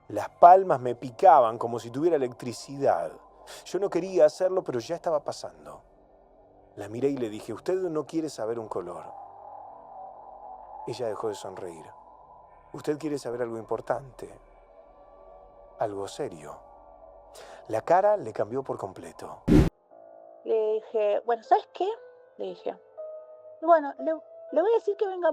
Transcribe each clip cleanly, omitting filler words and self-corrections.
Las palmas me picaban como si tuviera electricidad. Yo no quería hacerlo, pero ya estaba pasando. La miré y le dije, usted no quiere saber un color. Ella dejó de sonreír. Usted quiere saber algo importante, algo serio. La cara le cambió por completo. Le dije, bueno, ¿sabes qué? Le dije, bueno, le voy a decir que venga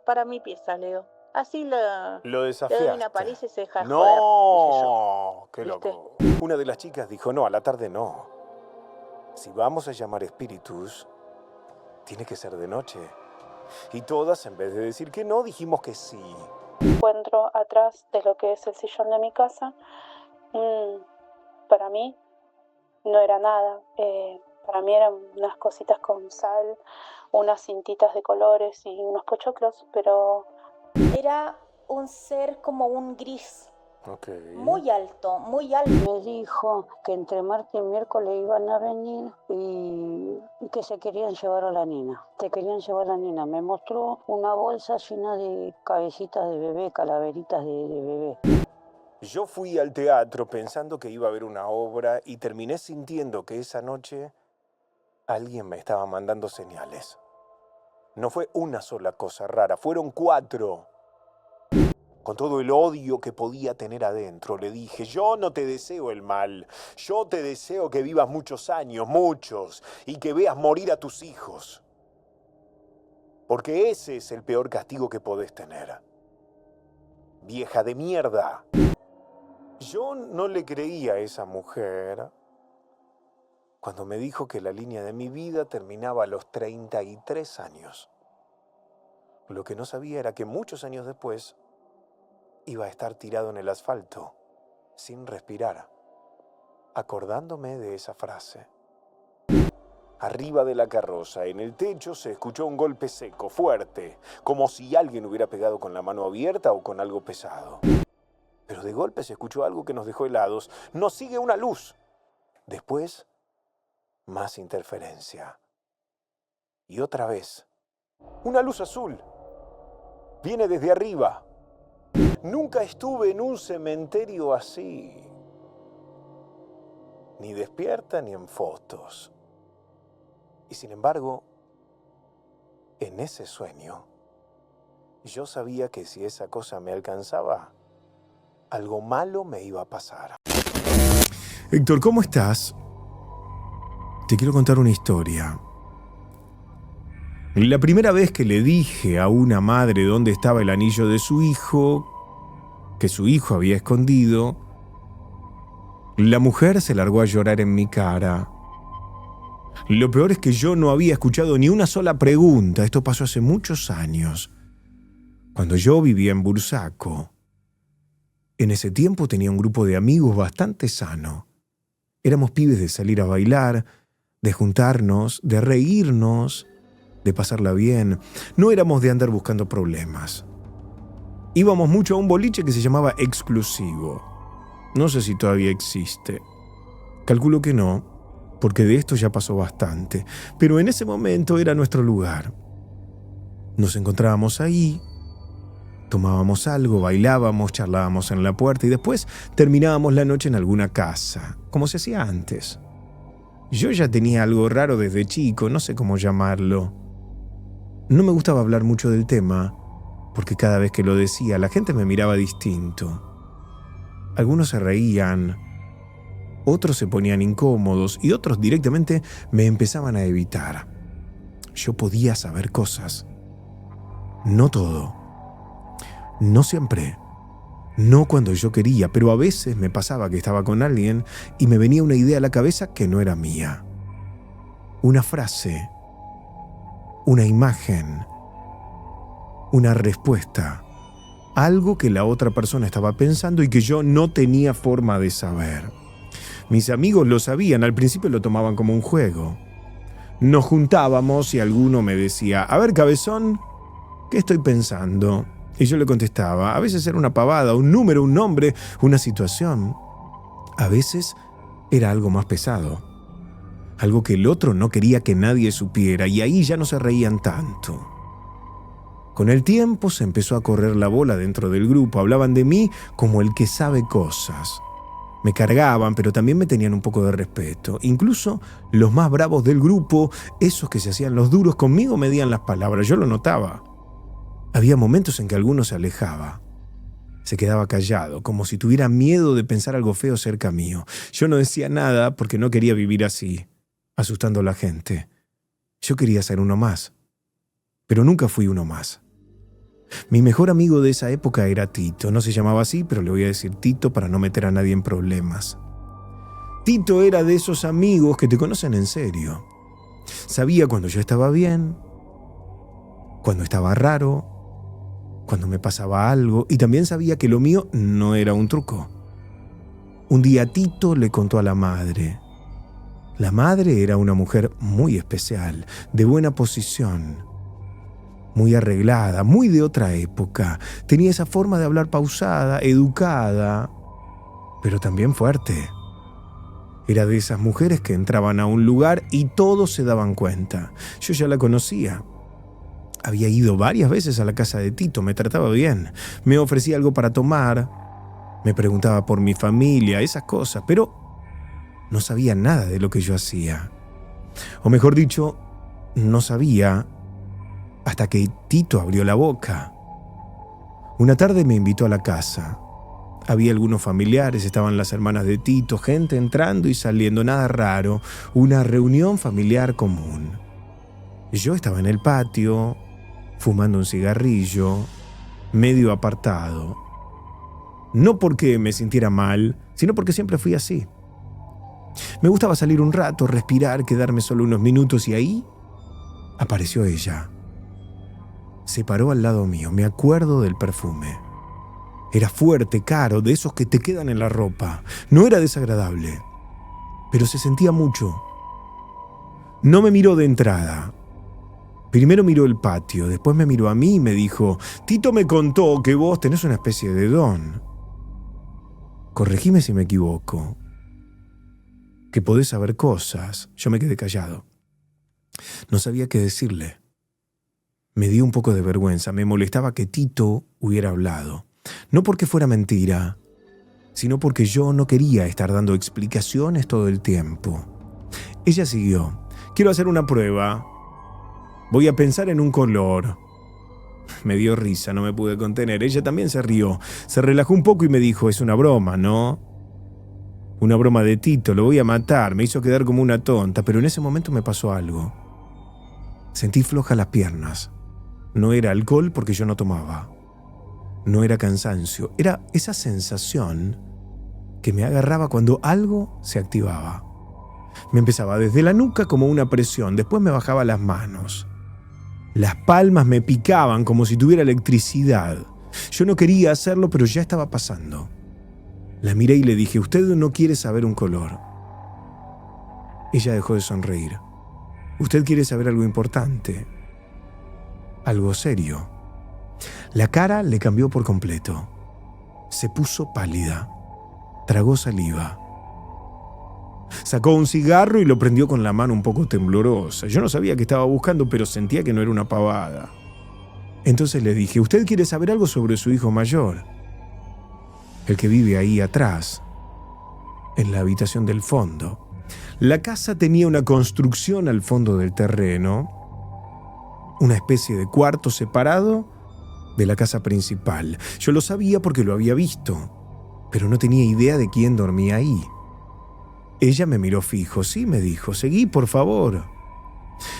para mi pieza, Leo. Así Lo le doy desafiaste. una paliza y se deja de No, joder, dije yo. qué ¿Viste? loco. Una de las chicas dijo, no, a la tarde no. Si vamos a llamar espíritus, tiene que ser de noche. Y todas, en vez de decir que no, dijimos que sí. Encuentro atrás de lo que es el sillón de mi casa, para mí no era nada. Para mí eran unas cositas con sal, unas cintitas de colores y unos pochoclos, pero Era un ser como un gris, Ok. muy alto, muy alto. Me dijo que entre martes y miércoles iban a venir y que se querían llevar a la nena. Se querían llevar a la nena. Me mostró una bolsa llena de cabecitas de bebé, calaveritas de bebé. Yo fui al teatro pensando que iba a haber una obra y terminé sintiendo que esa noche alguien me estaba mandando señales. No fue una sola cosa rara, fueron 4. Con todo el odio que podía tener adentro, le dije, yo no te deseo el mal, yo te deseo que vivas muchos años, muchos, y que veas morir a tus hijos. Porque ese es el peor castigo que podés tener. Vieja de mierda. Yo no le creía a esa mujer cuando me dijo que la línea de mi vida terminaba a los 33 años. Lo que no sabía era que muchos años después iba a estar tirado en el asfalto, sin respirar, acordándome de esa frase. Arriba de la carroza, en el techo, se escuchó un golpe seco, fuerte, como si alguien hubiera pegado con la mano abierta o con algo pesado. Pero de golpe se escuchó algo que nos dejó helados. Nos sigue una luz. Después, más interferencia. Y otra vez, una luz azul. Viene desde arriba. Nunca estuve en un cementerio así. Ni despierta ni en fotos. Y sin embargo, en ese sueño, yo sabía que si esa cosa me alcanzaba, algo malo me iba a pasar. Héctor, ¿cómo estás? Te quiero contar una historia. La primera vez que le dije a una madre dónde estaba el anillo de su hijo, que su hijo había escondido, la mujer se largó a llorar en mi cara. Lo peor es que yo no había escuchado ni una sola pregunta. Esto pasó hace muchos años, cuando yo vivía en Bursaco. En ese tiempo tenía un grupo de amigos bastante sano. Éramos pibes de salir a bailar, de juntarnos, de reírnos, de pasarla bien. No éramos de andar buscando problemas. Íbamos mucho a un boliche que se llamaba Exclusivo. No sé si todavía existe. Calculo que no, porque de esto ya pasó bastante. Pero en ese momento era nuestro lugar. Nos encontrábamos ahí, tomábamos algo, bailábamos, charlábamos en la puerta y después terminábamos la noche en alguna casa, como se hacía antes. Yo ya tenía algo raro desde chico, no sé cómo llamarlo. No me gustaba hablar mucho del tema, porque cada vez que lo decía la gente me miraba distinto. Algunos se reían, otros se ponían incómodos y otros directamente me empezaban a evitar. Yo podía saber cosas. No todo. No siempre. No cuando yo quería, pero a veces me pasaba que estaba con alguien y me venía una idea a la cabeza que no era mía. Una frase, una imagen, una respuesta, algo que la otra persona estaba pensando y que yo no tenía forma de saber. Mis amigos lo sabían, al principio lo tomaban como un juego. Nos juntábamos y alguno me decía, a ver, cabezón, ¿qué estoy pensando? Y yo le contestaba, a veces era una pavada, un número, un nombre, una situación. A veces era algo más pesado, algo que el otro no quería que nadie supiera y ahí ya no se reían tanto. Con el tiempo se empezó a correr la bola dentro del grupo. Hablaban de mí como el que sabe cosas. Me cargaban, pero también me tenían un poco de respeto. Incluso los más bravos del grupo, esos que se hacían los duros conmigo, medían las palabras. Yo lo notaba. Había momentos en que alguno se alejaba. Se quedaba callado, como si tuviera miedo de pensar algo feo cerca mío. Yo no decía nada porque no quería vivir así, asustando a la gente. Yo quería ser uno más, pero nunca fui uno más. Mi mejor amigo de esa época era Tito. No se llamaba así, pero le voy a decir Tito para no meter a nadie en problemas. Tito era de esos amigos que te conocen en serio. Sabía cuando yo estaba bien, cuando estaba raro, cuando me pasaba algo, y también sabía que lo mío no era un truco. Un día Tito le contó a la madre. La madre era una mujer muy especial, de buena posición, muy arreglada, muy de otra época. Tenía esa forma de hablar pausada, educada, pero también fuerte. Era de esas mujeres que entraban a un lugar y todos se daban cuenta. Yo ya la conocía. Había ido varias veces a la casa de Tito, me trataba bien. Me ofrecía algo para tomar, me preguntaba por mi familia, esas cosas, pero no sabía nada de lo que yo hacía. O mejor dicho, no sabía hasta que Tito abrió la boca. Una tarde me invitó a la casa. Había algunos familiares, estaban las hermanas de Tito, gente entrando y saliendo, nada raro, una reunión familiar común. Yo estaba en el patio, fumando un cigarrillo, medio apartado. No porque me sintiera mal, sino porque siempre fui así. Me gustaba salir un rato, respirar, quedarme solo unos minutos y ahí apareció ella. Se paró al lado mío, me acuerdo del perfume. Era fuerte, caro, de esos que te quedan en la ropa. No era desagradable, pero se sentía mucho. No me miró de entrada. Primero miró el patio, después me miró a mí y me dijo: Tito me contó que vos tenés una especie de don. Corregime si me equivoco. Que podés saber cosas. Yo me quedé callado. No sabía qué decirle. Me dio un poco de vergüenza. Me molestaba que Tito hubiera hablado. No porque fuera mentira, sino porque yo no quería estar dando explicaciones todo el tiempo. Ella siguió. Quiero hacer una prueba. Voy a pensar en un color. Me dio risa, no me pude contener. Ella también se rió. Se relajó un poco y me dijo: es una broma, ¿no? Una broma de Tito, lo voy a matar. Me hizo quedar como una tonta, pero en ese momento me pasó algo. Sentí flojas las piernas. No era alcohol porque yo no tomaba. No era cansancio. Era esa sensación que me agarraba cuando algo se activaba. Me empezaba desde la nuca como una presión, después me bajaba las manos. Las palmas me picaban como si tuviera electricidad. Yo no quería hacerlo, pero ya estaba pasando. La miré y le dije: usted no quiere saber un color. Ella dejó de sonreír. Usted quiere saber algo importante, algo serio. La cara le cambió por completo. Se puso pálida. Tragó saliva. Sacó un cigarro y lo prendió con la mano un poco temblorosa. Yo no sabía qué estaba buscando, pero sentía que no era una pavada. Entonces le dije: ¿usted quiere saber algo sobre su hijo mayor? El que vive ahí atrás, en la habitación del fondo. La casa tenía una construcción al fondo del terreno, una especie de cuarto separado de la casa principal. Yo lo sabía porque lo había visto, pero no tenía idea de quién dormía ahí. Ella me miró fijo. Sí, me dijo, seguí, por favor.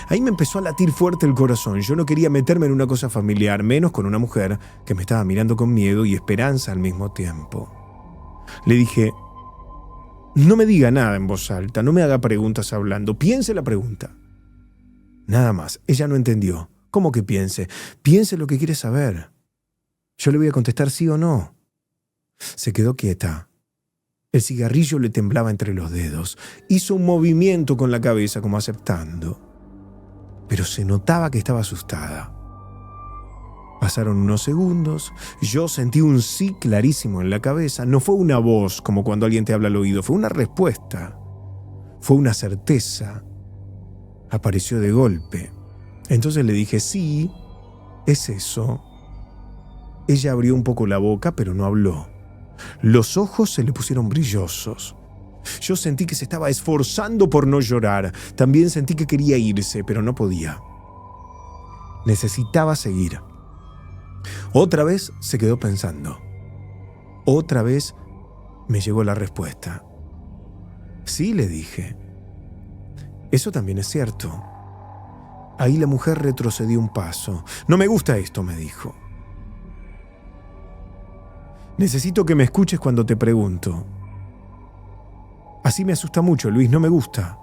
Ahí me empezó a latir fuerte el corazón. Yo no quería meterme en una cosa familiar, menos con una mujer que me estaba mirando con miedo y esperanza al mismo tiempo. Le dije: no me diga nada en voz alta, no me haga preguntas hablando, piense la pregunta. Nada más. Ella no entendió. ¿Cómo que piense? Piense lo que quiere saber. Yo le voy a contestar sí o no. Se quedó quieta. El cigarrillo le temblaba entre los dedos. Hizo un movimiento con la cabeza como aceptando. Pero se notaba que estaba asustada. Pasaron unos segundos. Yo sentí un sí clarísimo en la cabeza. No fue una voz como cuando alguien te habla al oído. Fue una respuesta. Fue una certeza. Apareció de golpe. Entonces le dije: sí, ¿Es eso? Ella abrió un poco la boca, pero no habló. Los ojos se le pusieron brillosos. Yo sentí que se estaba esforzando por no llorar. También sentí que quería irse, pero no podía. Necesitaba seguir. Otra vez se quedó pensando. Otra vez me llegó la respuesta. Sí, le dije. Eso también es cierto. Ahí la mujer retrocedió un paso. No me gusta esto, me dijo. Necesito que me escuches cuando te pregunto. Así me asusta mucho, Luis, no me gusta.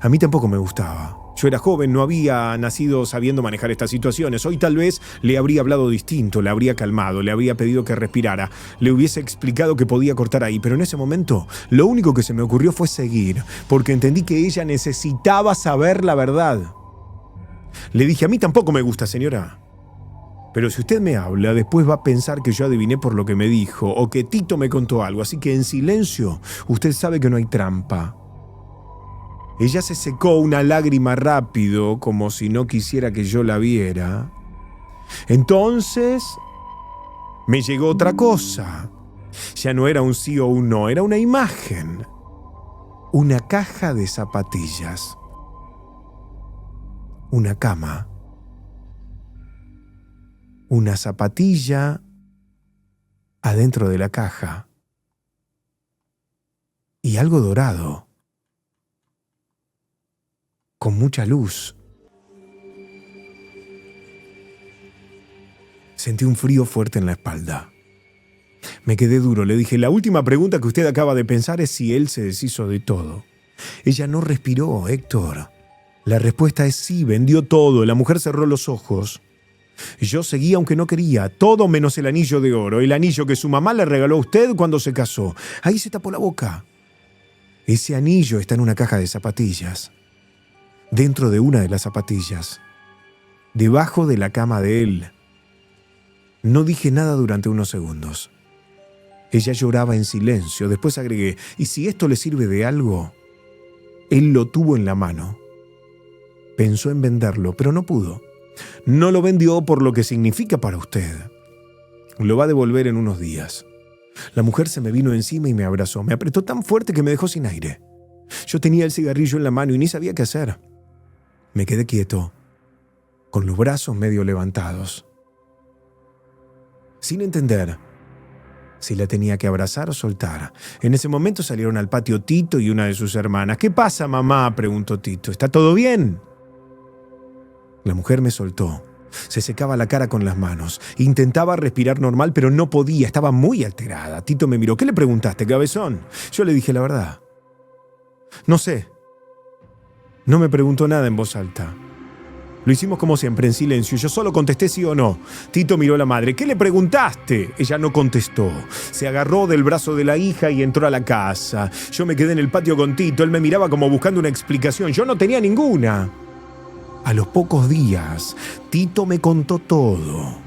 A mí tampoco me gustaba. Yo era joven, no había nacido sabiendo manejar estas situaciones. Hoy tal vez le habría hablado distinto, le habría calmado, le habría pedido que respirara, le hubiese explicado que podía cortar ahí, pero en ese momento lo único que se me ocurrió fue seguir, porque entendí que ella necesitaba saber la verdad. Le dije, a mí tampoco me gusta, señora. Pero si usted me habla, después va a pensar que yo adiviné por lo que me dijo o que Tito me contó algo, así que en silencio usted sabe que no hay trampa. Ella se secó una lágrima rápido, como si no quisiera que yo la viera. Entonces me llegó otra cosa. Ya no era un sí o un no, era una imagen. Una caja de zapatillas. Una cama. Una zapatilla adentro de la caja. Y algo dorado. Con mucha luz. Sentí un frío fuerte en la espalda. Me quedé duro, le dije, la última pregunta que usted acaba de pensar es si él se deshizo de todo. Ella no respiró, Héctor. La respuesta es sí, vendió todo. La mujer cerró los ojos. Yo seguí aunque no quería, todo menos el anillo de oro, el anillo que su mamá le regaló a usted cuando se casó. Ahí se tapó la boca. Ese anillo está en una caja de zapatillas. Dentro de una de las zapatillas. Debajo de la cama de él. No dije nada durante unos segundos. Ella lloraba en silencio. Después agregué, ¿y si esto le sirve de algo? Él lo tuvo en la mano. Pensó en venderlo, pero no pudo. No lo vendió por lo que significa para usted. Lo va a devolver en unos días. La mujer se me vino encima y me abrazó. Me apretó tan fuerte que me dejó sin aire. Yo tenía el cigarrillo en la mano y ni sabía qué hacer. Me quedé quieto, con los brazos medio levantados, sin entender si la tenía que abrazar o soltar. En ese momento salieron al patio Tito y una de sus hermanas. ¿Qué pasa, mamá?, preguntó Tito. ¿Está todo bien? La mujer me soltó. Se secaba la cara con las manos. Intentaba respirar normal, pero no podía. Estaba muy alterada. Tito me miró. ¿Qué le preguntaste, cabezón? Yo le dije la verdad. No sé. No me preguntó nada en voz alta. Lo hicimos como siempre, en silencio. Yo solo contesté sí o no. Tito miró a la madre. ¿Qué le preguntaste? Ella no contestó. Se agarró del brazo de la hija y entró a la casa. Yo me quedé en el patio con Tito. Él me miraba como buscando una explicación. Yo no tenía ninguna. A los pocos días, Tito me contó todo.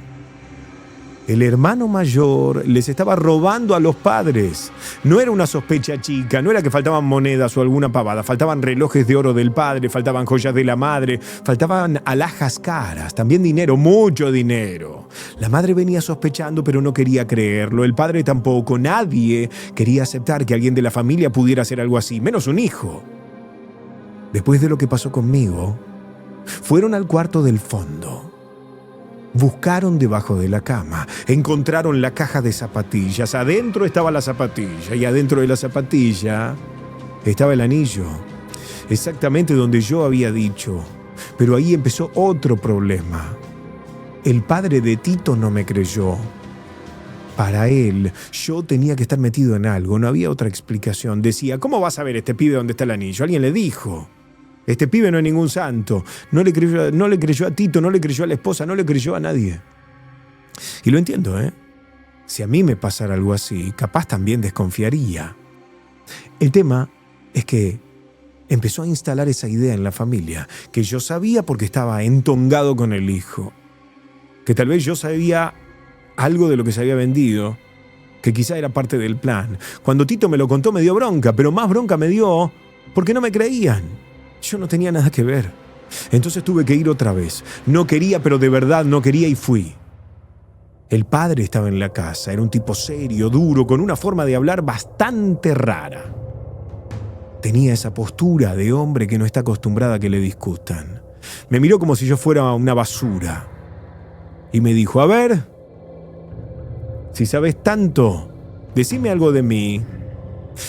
El hermano mayor les estaba robando a los padres. No era una sospecha chica, no era que faltaban monedas o alguna pavada. Faltaban relojes de oro del padre, faltaban joyas de la madre, faltaban alhajas caras, también dinero, mucho dinero. La madre venía sospechando, pero no quería creerlo. El padre tampoco. Nadie quería aceptar que alguien de la familia pudiera hacer algo así, menos un hijo. Después de lo que pasó conmigo, fueron al cuarto del fondo. Buscaron debajo de la cama, encontraron la caja de zapatillas, adentro estaba la zapatilla y adentro de la zapatilla estaba el anillo, exactamente donde yo había dicho. Pero ahí empezó otro problema. El padre de Tito no me creyó. Para él, yo tenía que estar metido en algo, no había otra explicación. Decía, ¿cómo vas a ver este pibe dónde está el anillo? Alguien le dijo. Este pibe no es ningún santo. No le creyó a Tito, no le creyó a la esposa, no le creyó a nadie. Y lo entiendo, ¿eh? Si a mí me pasara algo así, capaz también desconfiaría. El tema es que empezó a instalar esa idea en la familia, que yo sabía porque estaba entongado con el hijo. Que tal vez yo sabía algo de lo que se había vendido, que quizá era parte del plan. Cuando Tito me lo contó me dio bronca, pero más bronca me dio porque no me creían. Yo no tenía nada que ver. Entonces tuve que ir otra vez. No quería, pero de verdad no quería y fui. El padre estaba en la casa, era un tipo serio, duro, con una forma de hablar bastante rara. Tenía esa postura de hombre que no está acostumbrada a que le discutan. Me miró como si yo fuera una basura. Y me dijo, a ver, si sabes tanto, decime algo de mí.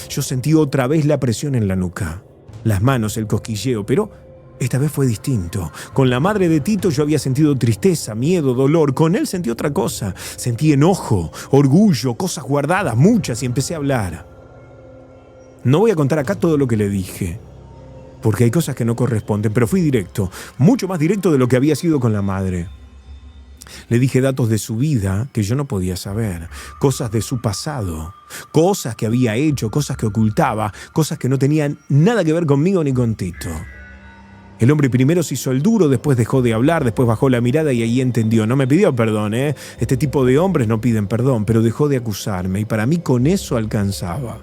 Yo sentí otra vez la presión en la nuca, las manos, el cosquilleo, pero esta vez fue distinto. Con la madre de Tito yo había sentido tristeza, miedo, dolor. Con él sentí otra cosa. Sentí enojo, orgullo, cosas guardadas, muchas, y empecé a hablar. No voy a contar acá todo lo que le dije, porque hay cosas que no corresponden, pero fui directo, mucho más directo de lo que había sido con la madre. Le dije datos de su vida que yo no podía saber, cosas de su pasado, cosas que había hecho, cosas que ocultaba, cosas que no tenían nada que ver conmigo ni con Tito. El hombre primero se hizo el duro, después dejó de hablar, después bajó la mirada y ahí entendió. No me pidió perdón, ¿eh? Este tipo de hombres no piden perdón, pero dejó de acusarme y para mí con eso alcanzaba.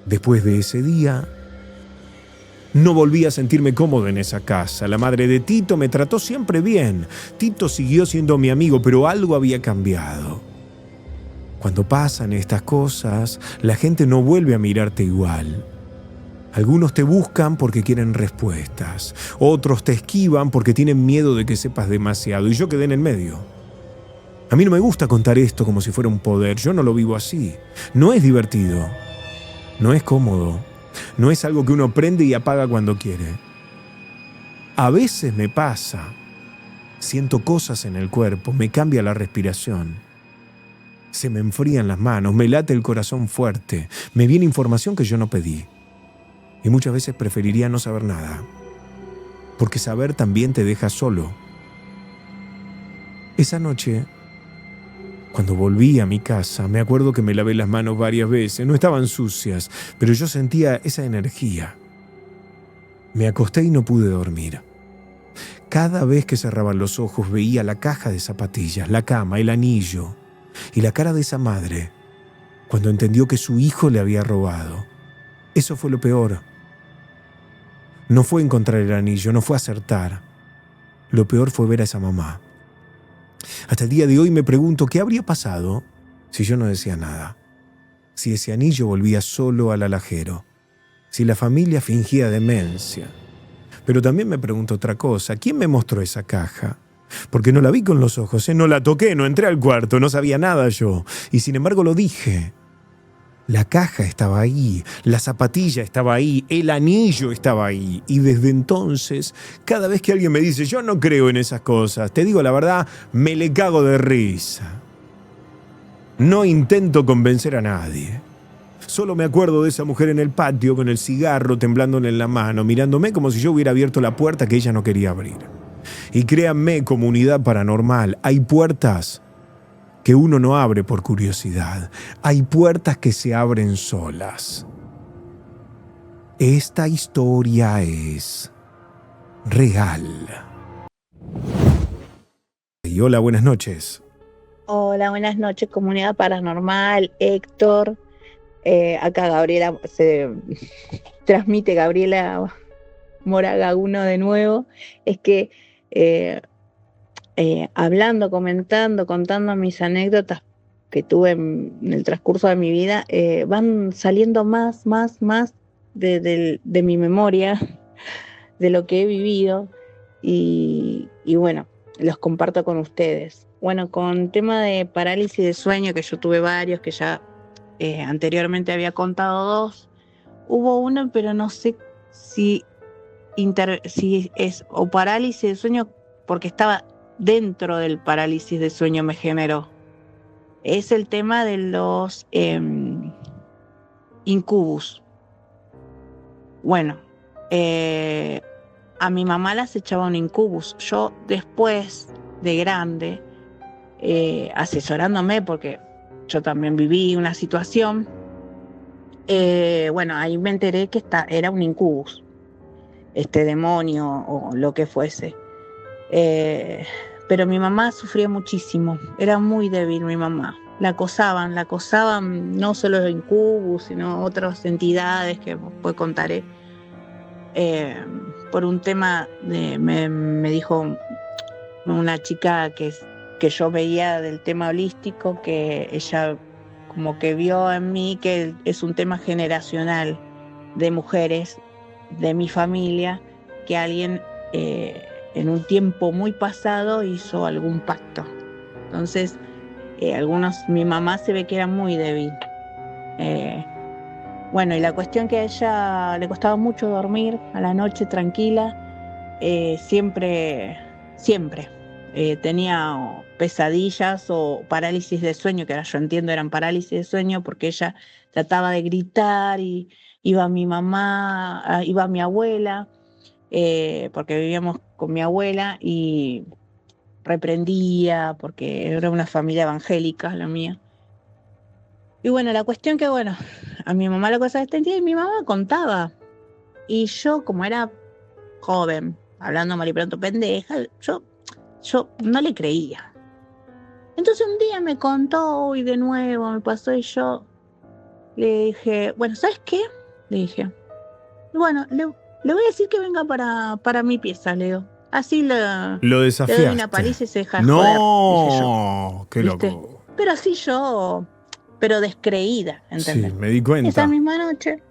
Después de ese día, no volví a sentirme cómodo en esa casa. La madre de Tito me trató siempre bien. Tito siguió siendo mi amigo, pero algo había cambiado. Cuando pasan estas cosas, la gente no vuelve a mirarte igual. Algunos te buscan porque quieren respuestas. Otros te esquivan porque tienen miedo de que sepas demasiado. Y yo quedé en el medio. A mí no me gusta contar esto como si fuera un poder. Yo no lo vivo así. No es divertido. No es cómodo. No es algo que uno prende y apaga cuando quiere. A veces me pasa. Siento cosas en el cuerpo. Me cambia la respiración. Se me enfrían las manos. Me late el corazón fuerte. Me viene información que yo no pedí. Y muchas veces preferiría no saber nada, porque saber también te deja solo. Esa noche, cuando volví a mi casa, me acuerdo que me lavé las manos varias veces. No estaban sucias, pero yo sentía esa energía. Me acosté y no pude dormir. Cada vez que cerraba los ojos veía la caja de zapatillas, la cama, el anillo y la cara de esa madre cuando entendió que su hijo le había robado. Eso fue lo peor. No fue encontrar el anillo, no fue acertar. Lo peor fue ver a esa mamá. Hasta el día de hoy me pregunto qué habría pasado si yo no decía nada. Si ese anillo volvía solo al alajero. Si la familia fingía demencia. Pero también me pregunto otra cosa. ¿Quién me mostró esa caja? Porque no la vi con los ojos, no la toqué, no entré al cuarto, no sabía nada yo. Y sin embargo lo dije. La caja estaba ahí, la zapatilla estaba ahí, el anillo estaba ahí. Y desde entonces, cada vez que alguien me dice, yo no creo en esas cosas, te digo la verdad, me le cago de risa. No intento convencer a nadie. Solo me acuerdo de esa mujer en el patio con el cigarro temblándole en la mano, mirándome como si yo hubiera abierto la puerta que ella no quería abrir. Y créanme, comunidad paranormal, hay puertas que uno no abre por curiosidad. Hay puertas que se abren solas. Esta historia es real. Y hola, buenas noches. Hola, buenas noches, comunidad paranormal, Héctor. Acá Gabriela, se transmite Gabriela Moraga 1 de nuevo. Es que hablando, comentando, contando mis anécdotas que tuve en el transcurso de mi vida, van saliendo más de mi memoria, de lo que he vivido y bueno, los comparto con ustedes. Bueno, con tema de parálisis de sueño, que yo tuve varios, que ya anteriormente había contado 2, hubo uno, pero no sé si es o parálisis de sueño porque estaba dentro del parálisis de sueño me generó. Es el tema de los incubus. Bueno, a mi mamá las echaba un incubus. Yo después de grande, asesorándome, porque yo también viví una situación, bueno, ahí me enteré que era un incubus, este demonio o lo que fuese. Pero mi mamá sufría muchísimo, era muy débil mi mamá. La acosaban no solo los incubus, sino otras entidades que después contaré. por un tema me dijo una chica que yo veía del tema holístico, que ella como que vio en mí que es un tema generacional de mujeres de mi familia, que alguien en un tiempo muy pasado hizo algún pacto. Entonces, mi mamá se ve que era muy débil. Bueno, y la cuestión que a ella le costaba mucho dormir a la noche tranquila, siempre tenía pesadillas o parálisis de sueño, que ahora yo entiendo eran parálisis de sueño, porque ella trataba de gritar y iba mi mamá, iba mi abuela, porque vivíamos con mi abuela, y reprendía, porque era una familia evangélica la mía. Y bueno, la cuestión que, bueno, a mi mamá la cosa extendía y mi mamá contaba. Y yo, como era joven, hablando mal y pronto pendeja, yo no le creía. Entonces un día me contó y de nuevo me pasó y yo le dije, bueno, ¿sabes qué? Le dije, bueno, le voy a decir que venga para mi pieza, le digo. Así Lo le doy desafiaste. una paliza y se deja de joder, dije yo. No, qué ¿Viste? loco. Pero así yo, pero descreída, ¿entendés? Sí, me di cuenta. Esa misma noche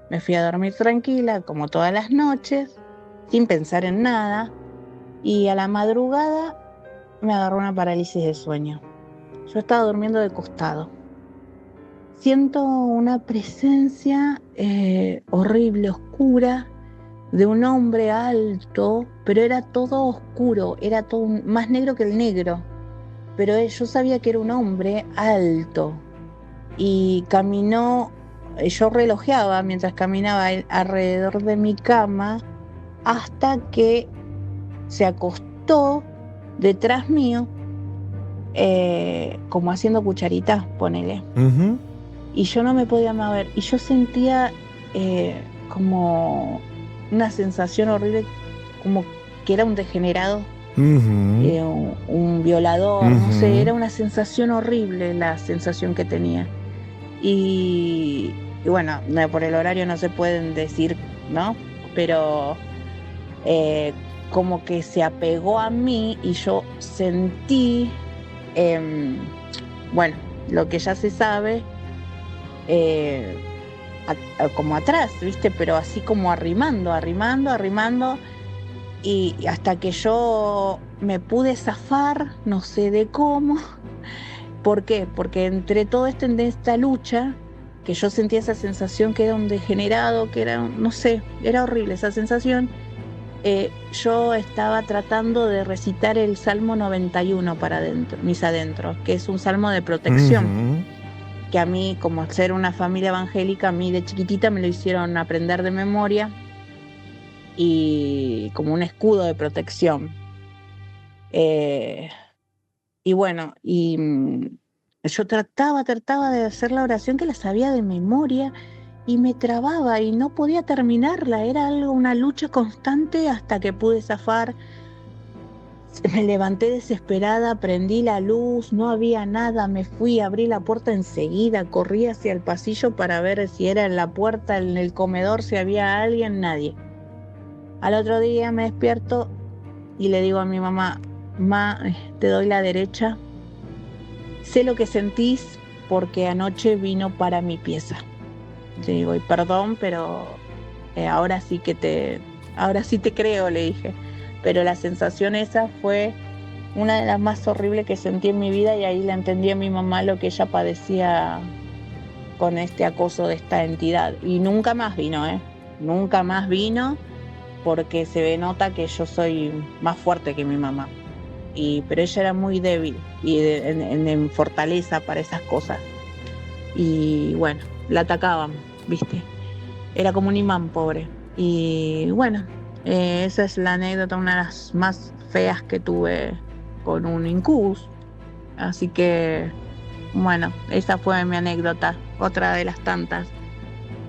me fui a dormir tranquila, como todas las noches, sin pensar en nada, y a la madrugada me agarró una parálisis de sueño. Yo estaba durmiendo de costado. Siento una presencia horrible, oscura, de un hombre alto, pero era todo oscuro, era todo más negro que el negro. Pero yo sabía que era un hombre alto y caminó, yo relojeaba mientras caminaba alrededor de mi cama hasta que se acostó detrás mío, como haciendo cucharitas, ponele. Uh-huh. Y yo no me podía mover. Y yo sentía como una sensación horrible, como que era un degenerado, Uh-huh. un violador, Uh-huh. no sé, era una sensación horrible la sensación que tenía. Y bueno, por el horario no se pueden decir, ¿no? Pero como que se apegó a mí y yo sentí, bueno, lo que ya se sabe, como atrás, ¿viste? Pero así como arrimando, y hasta que yo me pude zafar, no sé de cómo. ¿Por qué? Porque entre todo esto, en esta lucha, que yo sentía esa sensación que era un degenerado, que era, no sé, era horrible esa sensación. Yo estaba tratando de recitar el Salmo 91 para adentro, mis adentros, que es un salmo de protección. Uh-huh. Que a mí, como ser una familia evangélica, a mí de chiquitita me lo hicieron aprender de memoria, y como un escudo de protección. Y bueno, yo trataba de hacer la oración, que la sabía de memoria, y me trababa y no podía terminarla. Era una lucha constante hasta que pude zafar. Me levanté desesperada, prendí la luz, no había nada, me fui, abrí la puerta enseguida, corrí hacia el pasillo para ver si era en la puerta, en el comedor, si había alguien, nadie. Al otro día me despierto y le digo a mi mamá, te doy la derecha, sé lo que sentís porque anoche vino para mi pieza. Le digo, y perdón, pero ahora sí te creo, le dije. Pero la sensación esa fue una de las más horribles que sentí en mi vida, y ahí le entendí a mi mamá lo que ella padecía con este acoso de esta entidad. Y nunca más vino, nunca más vino, porque se nota que yo soy más fuerte que mi mamá. Pero ella era muy débil y en fortaleza para esas cosas. Y bueno, la atacaban, ¿viste? Era como un imán, pobre. Y bueno, esa es la anécdota, una de las más feas que tuve con un incubus. Así que, bueno, esa fue mi anécdota, otra de las tantas.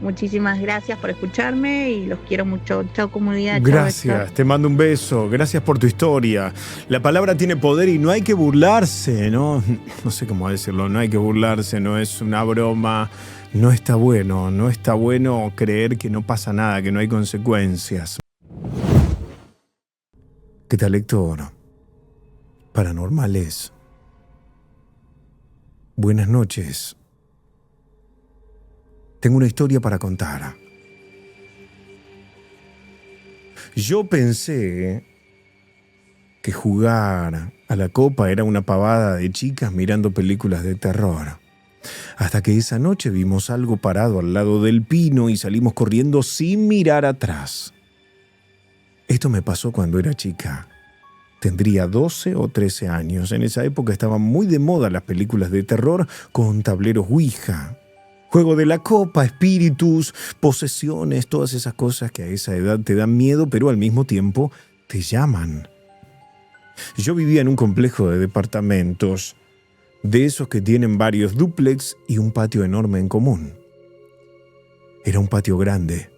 Muchísimas gracias por escucharme y los quiero mucho. Chao, comunidad. Gracias, chao, te mando un beso. Gracias por tu historia. La palabra tiene poder y no hay que burlarse, ¿no? No sé cómo decirlo, no hay que burlarse, no es una broma. No está bueno creer que no pasa nada, que no hay consecuencias. ¿Qué tal, Héctor? Paranormales. Buenas noches. Tengo una historia para contar. Yo pensé que jugar a la copa era una pavada de chicas mirando películas de terror. Hasta que esa noche vimos algo parado al lado del pino y salimos corriendo sin mirar atrás. Esto me pasó cuando era chica. Tendría 12 o 13 años. En esa época estaban muy de moda las películas de terror con tableros Ouija. Juego de la copa, espíritus, posesiones, todas esas cosas que a esa edad te dan miedo, pero al mismo tiempo te llaman. Yo vivía en un complejo de departamentos, de esos que tienen varios dúplex y un patio enorme en común. Era un patio grande,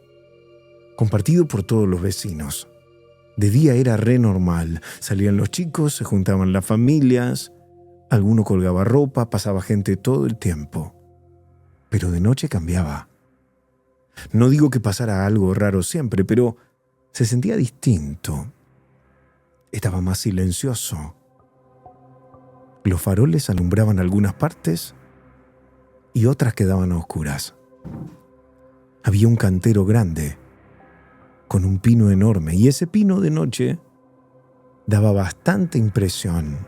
compartido por todos los vecinos. De día era re normal, salían los chicos, se juntaban las familias, alguno colgaba ropa, pasaba gente todo el tiempo. Pero de noche cambiaba. No digo que pasara algo raro siempre, pero se sentía distinto. Estaba más silencioso. Los faroles alumbraban algunas partes y otras quedaban a oscuras. Había un cantero grande, con un pino enorme, y ese pino de noche daba bastante impresión.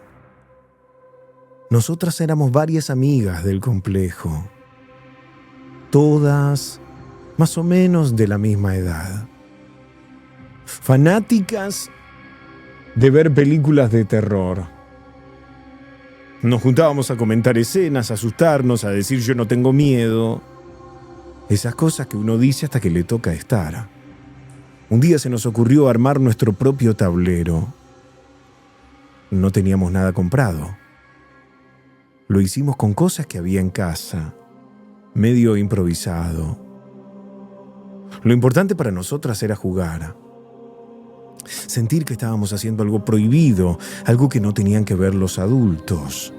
Nosotras éramos varias amigas del complejo, todas más o menos de la misma edad, fanáticas de ver películas de terror. Nos juntábamos a comentar escenas, a asustarnos, a decir yo no tengo miedo. Esas cosas que uno dice hasta que le toca estar. Un día se nos ocurrió armar nuestro propio tablero. No teníamos nada comprado. Lo hicimos con cosas que había en casa, medio improvisado. Lo importante para nosotras era jugar. Sentir que estábamos haciendo algo prohibido, algo que no tenían que ver los adultos.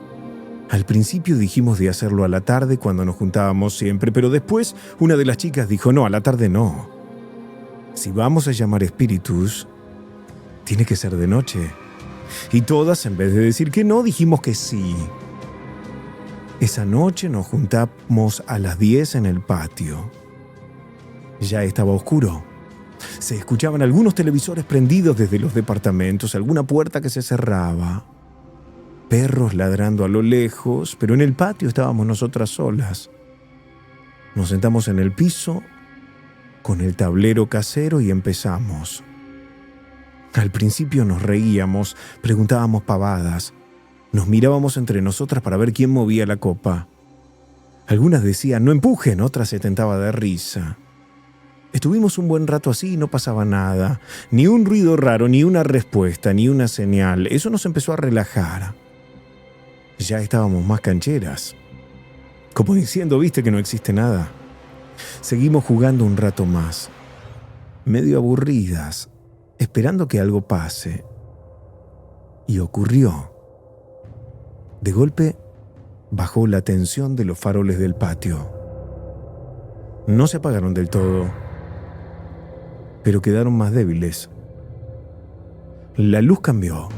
Al principio dijimos de hacerlo a la tarde cuando nos juntábamos siempre, pero después una de las chicas dijo, no, a la tarde no. Si vamos a llamar espíritus, tiene que ser de noche. Y todas, en vez de decir que no, dijimos que sí. Esa noche nos juntamos a las 10 en el patio. Ya estaba oscuro. Se escuchaban algunos televisores prendidos desde los departamentos, alguna puerta que se cerraba, perros ladrando a lo lejos, pero en el patio estábamos nosotras solas. Nos sentamos en el piso con el tablero casero y empezamos. Al principio nos reíamos, preguntábamos pavadas, nos mirábamos entre nosotras para ver quién movía la copa. Algunas decían, no empujen, otras se tentaba de risa. Estuvimos un buen rato así y no pasaba nada, ni un ruido raro, ni una respuesta, ni una señal. Eso nos empezó a relajar. Ya estábamos más cancheras. Como diciendo, viste que no existe nada. Seguimos jugando un rato más, medio aburridas, esperando que algo pase. Y ocurrió. De golpe, bajó la tensión de los faroles del patio. No se apagaron del todo, pero quedaron más débiles. La luz cambió.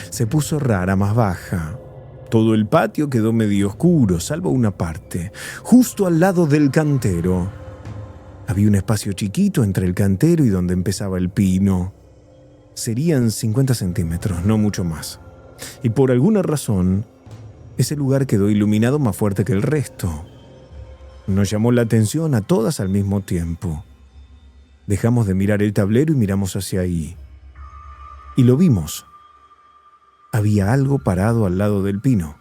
Se puso rara, más baja. Todo el patio quedó medio oscuro, salvo una parte. Justo al lado del cantero. Había un espacio chiquito entre el cantero y donde empezaba el pino. Serían 50 centímetros, no mucho más. Y por alguna razón, ese lugar quedó iluminado más fuerte que el resto. Nos llamó la atención a todas al mismo tiempo. Dejamos de mirar el tablero y miramos hacia ahí. Y lo vimos. Había algo parado al lado del pino.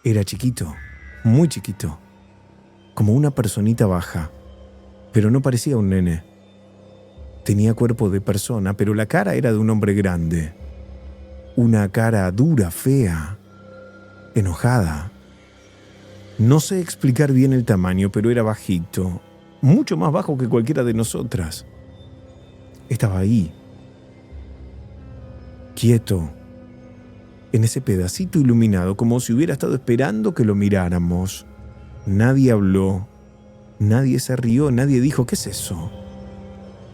Era chiquito, muy chiquito, como una personita baja, pero no parecía un nene. Tenía cuerpo de persona, pero la cara era de un hombre grande. Una cara dura, fea, enojada. No sé explicar bien el tamaño, pero era bajito, mucho más bajo que cualquiera de nosotras. Estaba ahí, quieto, en ese pedacito iluminado, como si hubiera estado esperando que lo miráramos. Nadie habló, nadie se rió, nadie dijo, ¿qué es eso?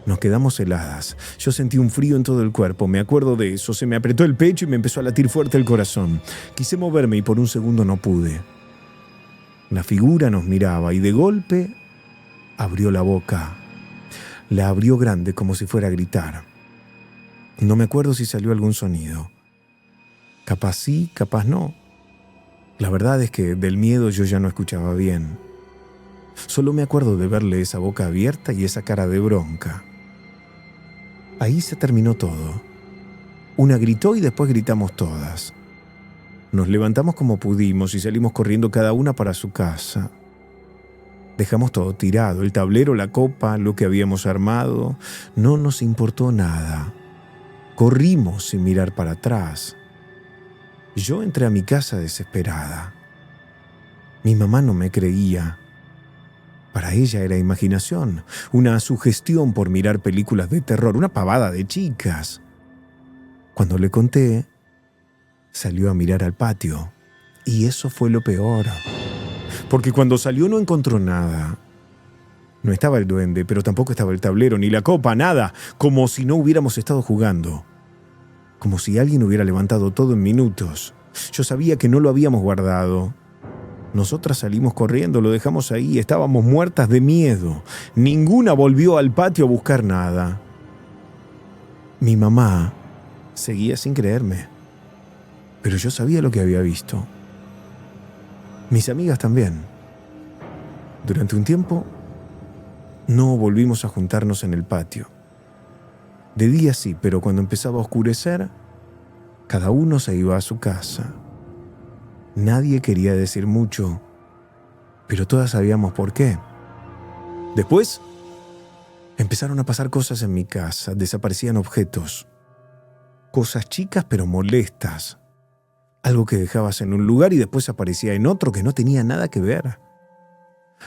Nos quedamos heladas. Yo sentí un frío en todo el cuerpo. Me acuerdo de eso. Se me apretó el pecho y me empezó a latir fuerte el corazón. Quise moverme y por un segundo no pude. La figura nos miraba y de golpe abrió la boca. La abrió grande como si fuera a gritar. No me acuerdo si salió algún sonido. Capaz sí, capaz no. La verdad es que del miedo yo ya no escuchaba bien. Solo me acuerdo de verle esa boca abierta y esa cara de bronca. Ahí se terminó todo. Una gritó y después gritamos todas. Nos levantamos como pudimos y salimos corriendo cada una para su casa. Dejamos todo tirado, el tablero, la copa, lo que habíamos armado. No nos importó nada. Corrimos sin mirar para atrás. Yo entré a mi casa desesperada. Mi mamá no me creía. Para ella era imaginación, una sugestión por mirar películas de terror, una pavada de chicas. Cuando le conté, salió a mirar al patio. Y eso fue lo peor. Porque cuando salió no encontró nada. No estaba el duende, pero tampoco estaba el tablero, ni la copa, nada. Como si no hubiéramos estado jugando. Como si alguien hubiera levantado todo en minutos. Yo sabía que no lo habíamos guardado. Nosotras salimos corriendo, lo dejamos ahí, estábamos muertas de miedo. Ninguna volvió al patio a buscar nada. Mi mamá seguía sin creerme, pero yo sabía lo que había visto. Mis amigas también. Durante un tiempo, no volvimos a juntarnos en el patio. De día sí, pero cuando empezaba a oscurecer, cada uno se iba a su casa. Nadie quería decir mucho, pero todas sabíamos por qué. Después, empezaron a pasar cosas en mi casa, desaparecían objetos. Cosas chicas pero molestas. Algo que dejabas en un lugar y después aparecía en otro que no tenía nada que ver.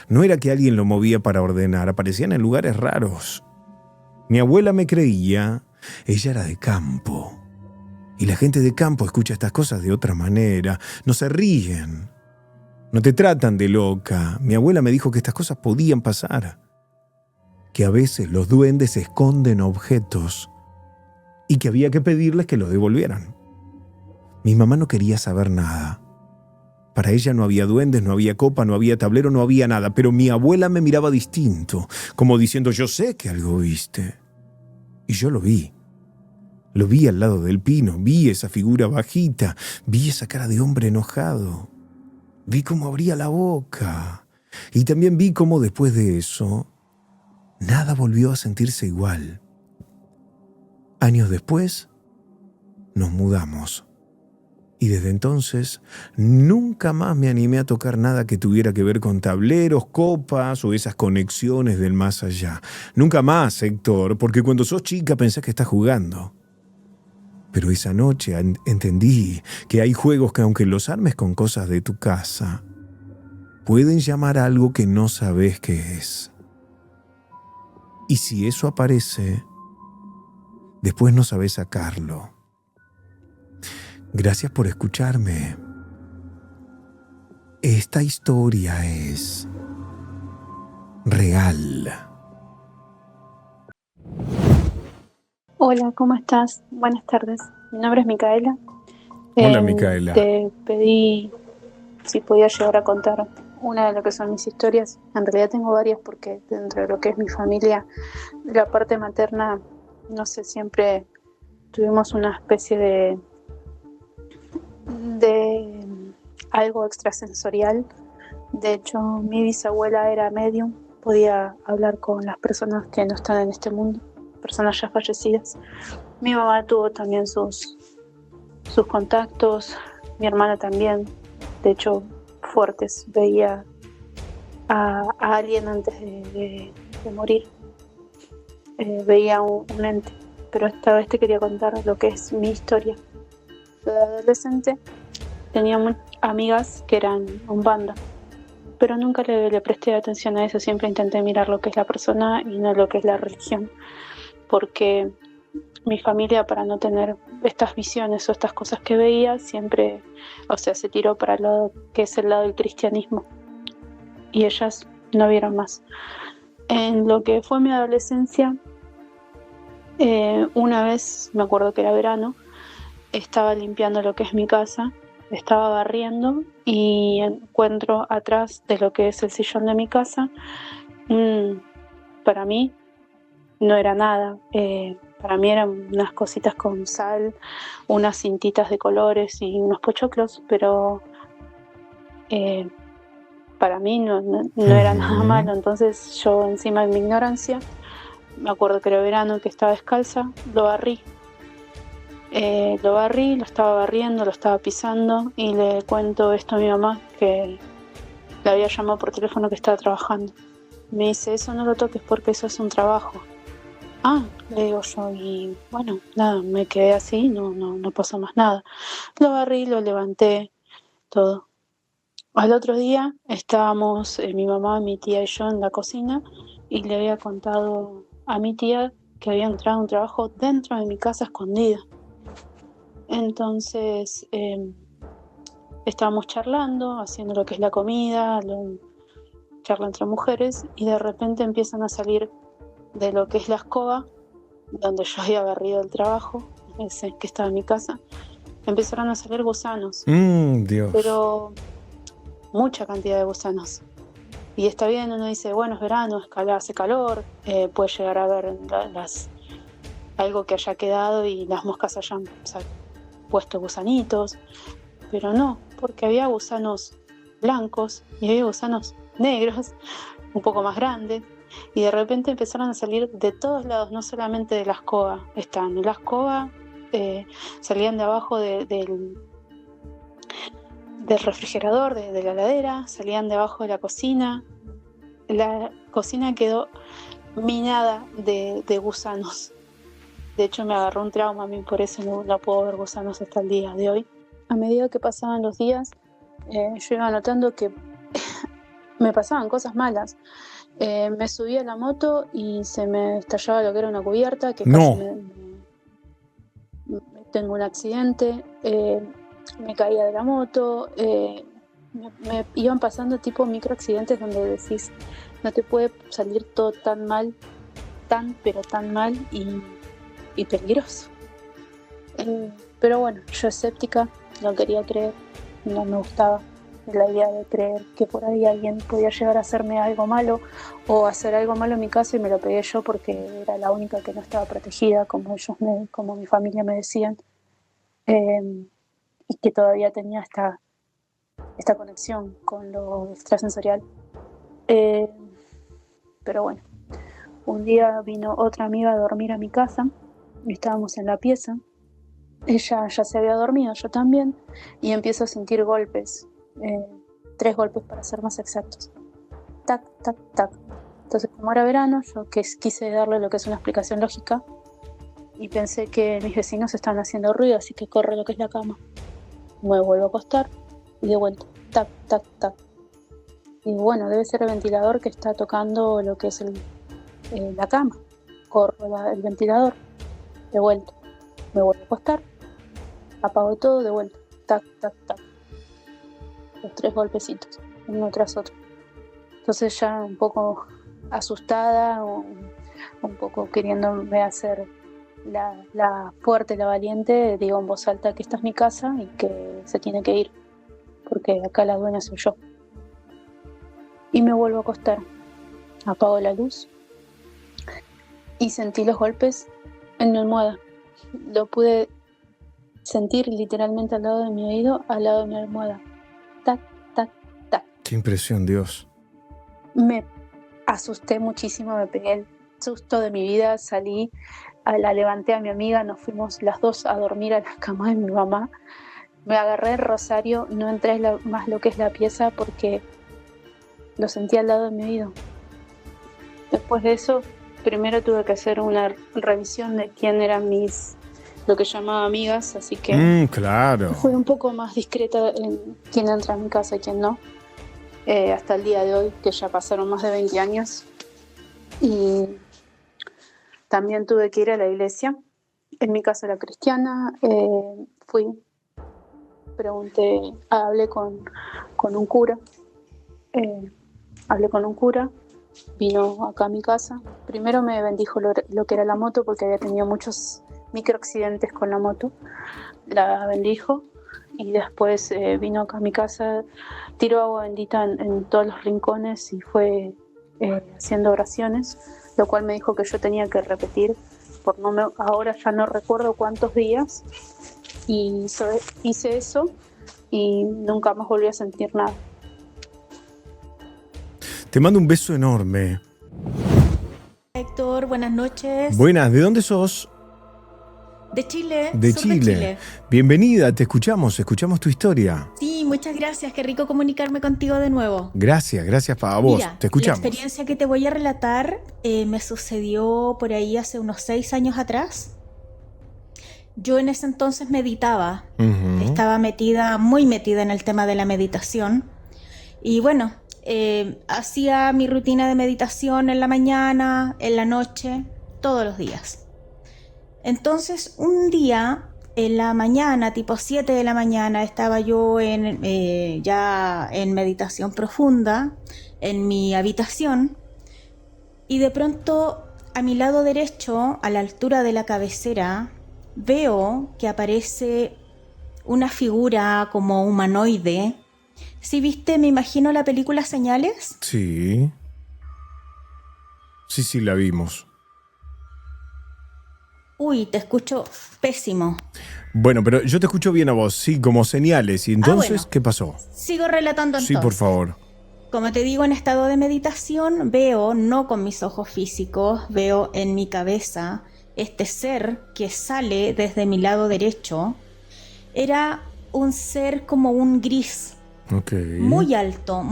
No era que alguien lo movía para ordenar, aparecían en lugares raros. Mi abuela me creía, ella era de campo. Y la gente de campo escucha estas cosas de otra manera. No se ríen. No te tratan de loca. Mi abuela me dijo que estas cosas podían pasar. Que a veces los duendes esconden objetos y que había que pedirles que los devolvieran. Mi mamá no quería saber nada. Para ella no había duendes, no había copa, no había tablero, no había nada. Pero mi abuela me miraba distinto, como diciendo, yo sé que algo viste. Y yo lo vi. Lo vi al lado del pino, vi esa figura bajita, vi esa cara de hombre enojado, vi cómo abría la boca y también vi cómo después de eso nada volvió a sentirse igual. Años después nos mudamos y desde entonces nunca más me animé a tocar nada que tuviera que ver con tableros, copas o esas conexiones del más allá. Nunca más, Héctor, porque cuando sos chica pensás que estás jugando. Pero esa noche entendí que hay juegos que aunque los armes con cosas de tu casa, pueden llamar a algo que no sabes qué es. Y si eso aparece, después no sabes sacarlo. Gracias por escucharme. Esta historia es real. Hola, ¿cómo estás? Buenas tardes. Mi nombre es Micaela. Hola, Micaela. Te pedí si podía llegar a contar una de lo que son mis historias. En realidad tengo varias porque dentro de lo que es mi familia, la parte materna, no sé, siempre tuvimos una especie de algo extrasensorial. De hecho, mi bisabuela era medium, podía hablar con las personas que no están en este mundo, personas ya fallecidas. Mi mamá tuvo también sus contactos, mi hermana también, de hecho fuertes, veía a alguien antes de morir, veía un ente, pero esta vez te quería contar lo que es mi historia. De adolescente tenía amigas que eran umbanda, pero nunca le presté atención a eso, siempre intenté mirar lo que es la persona y no lo que es la religión, porque mi familia, para no tener estas visiones o estas cosas que veía, siempre, se tiró para lo que es el lado del cristianismo y ellas no vieron más. En lo que fue mi adolescencia, Una vez, me acuerdo que era verano, estaba limpiando lo que es mi casa, estaba barriendo y encuentro atrás de lo que es el sillón de mi casa, para mí no era nada, para mí eran unas cositas con sal, unas cintitas de colores y unos pochoclos, pero para mí no era nada malo. Entonces yo, encima de mi ignorancia, me acuerdo que era verano, que estaba descalza, lo barrí, lo estaba barriendo, lo estaba pisando y le cuento esto a mi mamá, que la había llamado por teléfono que estaba trabajando. Me dice, eso no lo toques porque eso es un trabajo. Ah, le digo yo, y bueno, nada, me quedé así, no pasó más nada. Lo barrí, lo levanté, todo. Al otro día estábamos mi mamá, mi tía y yo en la cocina y le había contado a mi tía que había entrado un trabajo dentro de mi casa escondida. Entonces estábamos charlando, haciendo lo que es la comida, charla entre mujeres, y de repente empiezan a salir de lo que es la escoba, donde yo había barrido el trabajo, ese que estaba en mi casa, empezaron a salir gusanos. Dios. Pero mucha cantidad de gusanos. Y está bien, uno dice, bueno, es verano, hace calor, puede llegar a ver algo que haya quedado y las moscas hayan puesto gusanitos, pero no, porque había gusanos blancos y había gusanos negros, un poco más grandes, y de repente empezaron a salir de todos lados, no solamente de la escoba. Están en la escoba, salían de abajo del refrigerador, de la heladera, salían debajo de la cocina. La cocina quedó minada de gusanos. De hecho, me agarró un trauma a mí, por eso no puedo ver gusanos hasta el día de hoy. A medida que pasaban los días, yo iba notando que me pasaban cosas malas. Me subí a la moto y se me estallaba lo que era una cubierta, que No. casi tengo un accidente. Me caía de la moto, me iban pasando tipo micro accidentes donde decís, no te puede salir todo tan mal, pero tan mal y peligroso. Pero bueno, yo escéptica, no quería creer, no me gustaba la idea de creer que por ahí alguien podía llegar a hacerme algo malo o hacer algo malo en mi casa, y me lo pegué yo porque era la única que no estaba protegida, como mi familia me decían. Y que todavía tenía esta conexión con lo extrasensorial. Pero bueno, un día vino otra amiga a dormir a mi casa, estábamos en la pieza, ella ya se había dormido, yo también, y empiezo a sentir golpes, 3 golpes para ser más exactos. Tac, tac, tac. Entonces, como era verano, yo quise darle lo que es una explicación lógica y pensé que mis vecinos estaban haciendo ruido, así que corro lo que es la cama. Me vuelvo a acostar y de vuelta, tac, tac, tac. Y bueno, debe ser el ventilador que está tocando lo que es la cama. Corro el ventilador, de vuelta. Me vuelvo a acostar, apago todo, de vuelta, tac, tac, tac. Los 3 golpecitos, uno tras otro. Entonces ya un poco asustada, un poco queriéndome hacer la fuerte, la valiente, digo en voz alta que esta es mi casa y que se tiene que ir, porque acá la dueña soy yo. Y me vuelvo a acostar, apago la luz y sentí los golpes en mi almohada. Lo pude sentir literalmente al lado de mi oído, al lado de mi almohada. Tac, tac, tac. Qué impresión, Dios. Me asusté muchísimo, me pegué el susto de mi vida, salí, la levanté a mi amiga, nos fuimos las dos a dormir a la cama de mi mamá. Me agarré el rosario, no entré más lo que es la pieza porque lo sentí al lado de mi oído. Después de eso, primero tuve que hacer una revisión de quién eran lo que llamaba amigas, así que claro. fui un poco más discreta en quién entra a mi casa y quién no. Hasta el día de hoy, que ya pasaron más de 20 años. Y también tuve que ir a la iglesia. En mi casa era cristiana. Fui, pregunté, hablé con un cura. vino acá a mi casa. Primero me bendijo lo que era la moto porque había tenido muchos microaccidentes con la moto. La bendijo y después vino acá a mi casa, tiró agua bendita en todos los rincones y fue haciendo oraciones, lo cual me dijo que yo tenía que repetir por ahora ya no recuerdo cuántos días, y hice eso y nunca más volví a sentir nada. Te mando un beso enorme. Héctor, buenas noches. Buenas, ¿de dónde sos? De Chile. De sur Chile. de Chile. Bienvenida, te escuchamos tu historia. Sí, muchas gracias, qué rico comunicarme contigo de nuevo. Gracias para vos, Mira, te escuchamos. la experiencia que te voy a relatar me sucedió por ahí hace unos 6 años atrás. Yo en ese entonces meditaba, estaba muy metida en el tema de la meditación y bueno, hacía mi rutina de meditación en la mañana, en la noche, todos los días. Entonces un día en la mañana, tipo 7 de la mañana, estaba yo ya en meditación profunda en mi habitación y de pronto a mi lado derecho, a la altura de la cabecera, veo que aparece una figura como humanoide. ¿Sí viste, me imagino, la película Señales? Sí, la vimos. Uy, te escucho pésimo. Bueno, pero yo te escucho bien a vos, sí, como señales. ¿Y entonces bueno. qué pasó? Sigo relatando entonces. Sí, por favor. Como te digo, en estado de meditación veo, no con mis ojos físicos, veo en mi cabeza este ser que sale desde mi lado derecho. Era un ser como un gris. Okay. Muy alto,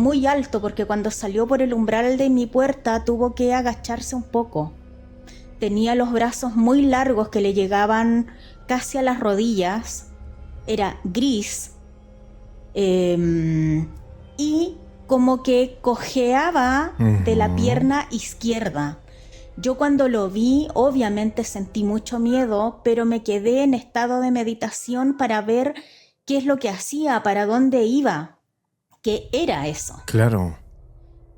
porque cuando salió por el umbral de mi puerta tuvo que agacharse un poco. Tenía los brazos muy largos que le llegaban casi a las rodillas. Era gris. Y como que cojeaba de la pierna izquierda. Yo cuando lo vi, obviamente sentí mucho miedo, pero me quedé en estado de meditación para ver qué es lo que hacía, para dónde iba, qué era eso. Claro.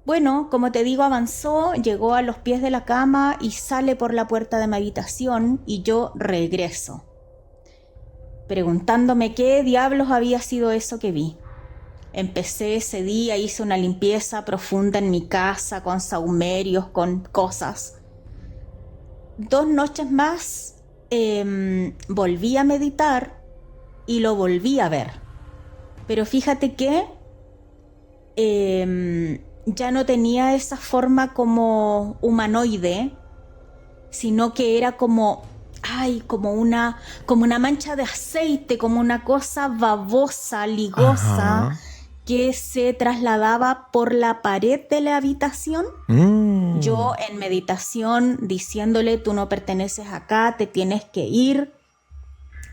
Bueno, como te digo, avanzó, llegó a los pies de la cama y sale por la puerta de mi habitación y yo regreso, preguntándome qué diablos había sido eso que vi. Empecé ese día, hice una limpieza profunda en mi casa con sahumerios, con cosas. 2 noches más volví a meditar y lo volví a ver. Pero fíjate que ya no tenía esa forma como humanoide, sino que era como una mancha de aceite, como una cosa babosa, ligosa. Ajá. Que se trasladaba por la pared de la habitación. Yo en meditación diciéndole: tú no perteneces acá, te tienes que ir,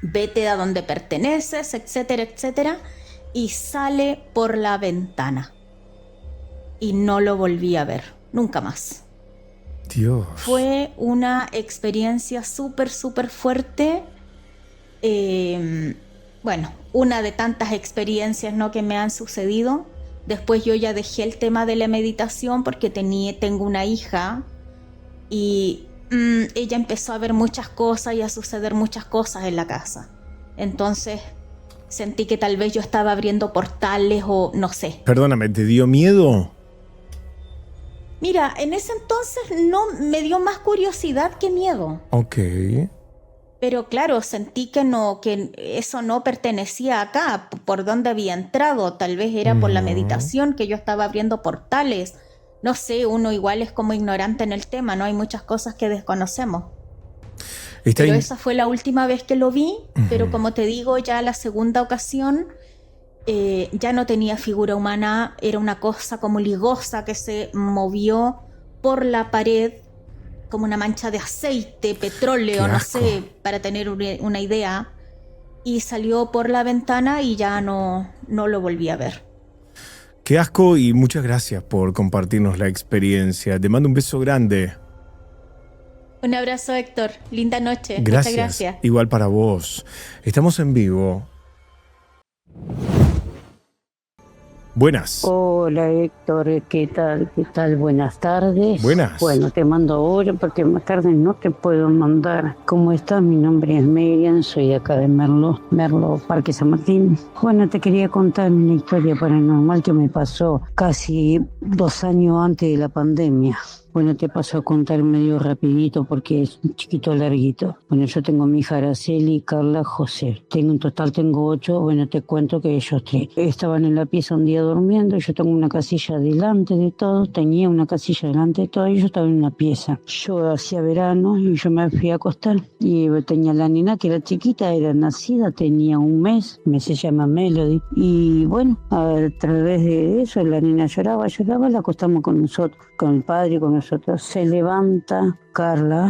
vete a donde perteneces, etcétera, etcétera. Y sale por la ventana. Y no lo volví a ver, nunca más. Dios. Fue una experiencia súper fuerte. Bueno, una de tantas experiencias, ¿no?, que me han sucedido. Después yo ya dejé el tema de la meditación porque tengo una hija y ella empezó a ver muchas cosas y a suceder muchas cosas en la casa. Entonces sentí que tal vez yo estaba abriendo portales o no sé. Perdóname, ¿te dio miedo? Mira, en ese entonces no me dio más curiosidad que miedo. Ok. Pero claro, sentí que eso no pertenecía acá, por dónde había entrado. Tal vez era por la meditación, que yo estaba abriendo portales. No sé, uno igual es como ignorante en el tema, ¿no? Hay muchas cosas que desconocemos. Pero esa fue la última vez que lo vi, pero como te digo, ya la segunda ocasión ya no tenía figura humana, era una cosa como ligosa que se movió por la pared, como una mancha de aceite, petróleo, no sé, para tener una idea, y salió por la ventana y ya no lo volví a ver. Qué asco y muchas gracias por compartirnos la experiencia. Te mando un beso grande. Un abrazo, Héctor. Linda noche. Gracias. Muchas gracias. Igual para vos. Estamos en vivo. Buenas. Hola Héctor, ¿qué tal? ¿Qué tal? Buenas tardes. Buenas. Bueno, te mando ahora porque más tarde no te puedo mandar. ¿Cómo estás? Mi nombre es Miriam, soy de acá de Merlo, Parque San Martín. Bueno, te quería contar una historia paranormal que me pasó casi 2 años antes de la pandemia. Bueno, te paso a contar medio rapidito porque es un chiquito larguito. Bueno, yo tengo mi hija Araceli, Carla, José. En total tengo 8. Bueno, te cuento que ellos 3 estaban en la pieza un día durmiendo. Yo tengo una casilla delante de todo. Tenía una casilla delante de todo y yo estaba en una pieza. Yo hacía verano y yo me fui a acostar. Y tenía la nena que era chiquita, era nacida, tenía 1 mes. Se llama Melody. Y bueno, a través de eso la nena lloraba, la acostamos con nosotros, con el padre, con nosotros. Se levanta Carla,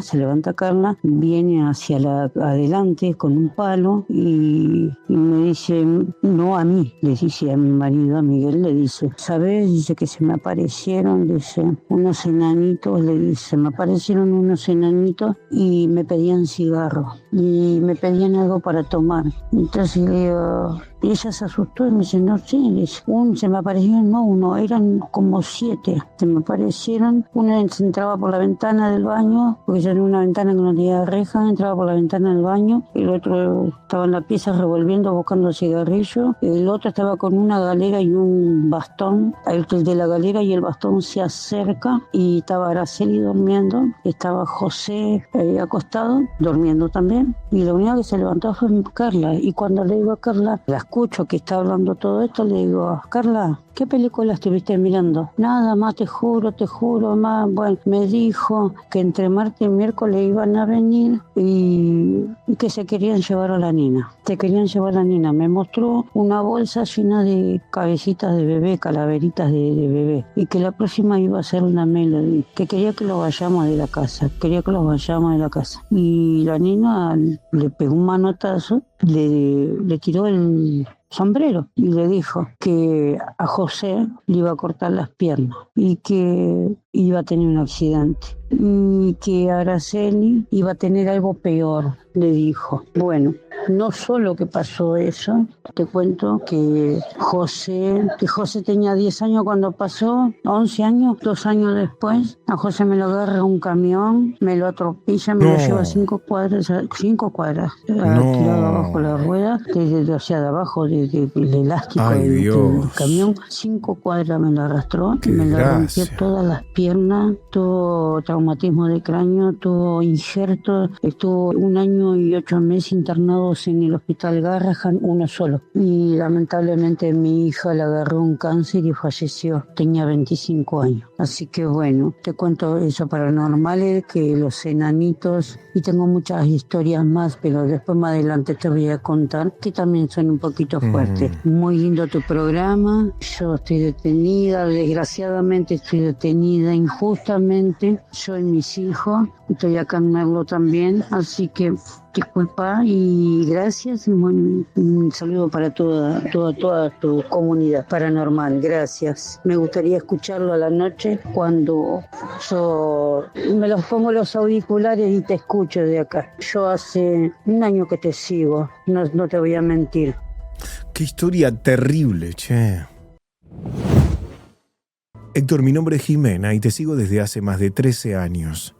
viene hacia adelante con un palo y me dice, no a mí, le dice a mi marido, a Miguel, le dice, ¿sabes? Dice que se me aparecieron, dice, unos enanitos, le dice, me aparecieron unos enanitos y me pedían cigarros y me pedían algo para tomar. Entonces le digo, y ella se asustó y me dice, no sé, se me aparecieron, no uno, eran como 7, se me aparecieron, uno entraba por la ventana del baño, porque yo tenía una ventana que no tenía reja, entraba por la ventana del baño, el otro estaba en la pieza revolviendo, buscando cigarrillo, el otro estaba con una galera y un bastón, el de la galera y el bastón se acerca y estaba Araceli durmiendo, estaba José acostado, durmiendo también, y la única que se levantó fue Carla, y cuando le digo a Carla, la escucho que está hablando todo esto, le digo, Carla, ¿qué película estuviste mirando? Nada más, te juro, más. Bueno, me dijo que entre martes y miércoles iban a venir y que se querían llevar a la nena. Me mostró una bolsa llena de cabecitas de bebé, calaveritas de bebé, y que la próxima iba a ser una Melody, que quería que lo vayamos de la casa, Y la nena le pegó un manotazo, le tiró el sombrero y le dijo que a José le iba a cortar las piernas y que iba a tener un accidente y que Araceli iba a tener algo peor, le dijo. Bueno, no solo que pasó eso, te cuento que José tenía 10 años cuando pasó, 11 años, 2 años después, a José me lo agarra un camión, me lo atropella, me lo lleva 5 cuadras, tirado abajo la rueda, de abajo del elástico del camión, 5 cuadras me lo arrastró, me lo rompió todas las piernas, tuvo traumatismo de cráneo, tuvo injertos, estuvo 1 año y 8 meses internados en el hospital Garrahan, uno solo. Y lamentablemente mi hija le agarró un cáncer y falleció, tenía 25 años. Así que bueno, te cuento eso paranormales, que los enanitos, y tengo muchas historias más, pero después más adelante te voy a contar, que también son un poquito fuertes. Muy lindo tu programa, yo estoy detenida, desgraciadamente estoy detenida injustamente, yo y mis hijos, estoy acá en Merlo también, así que disculpa y gracias, un saludo para toda tu comunidad paranormal, gracias. Me gustaría escucharlo a la noche cuando yo me los pongo los auriculares y te escucho de acá. Yo hace 1 año que te sigo, no te voy a mentir. Qué historia terrible, che. Héctor, mi nombre es Jimena y te sigo desde hace más de 13 años.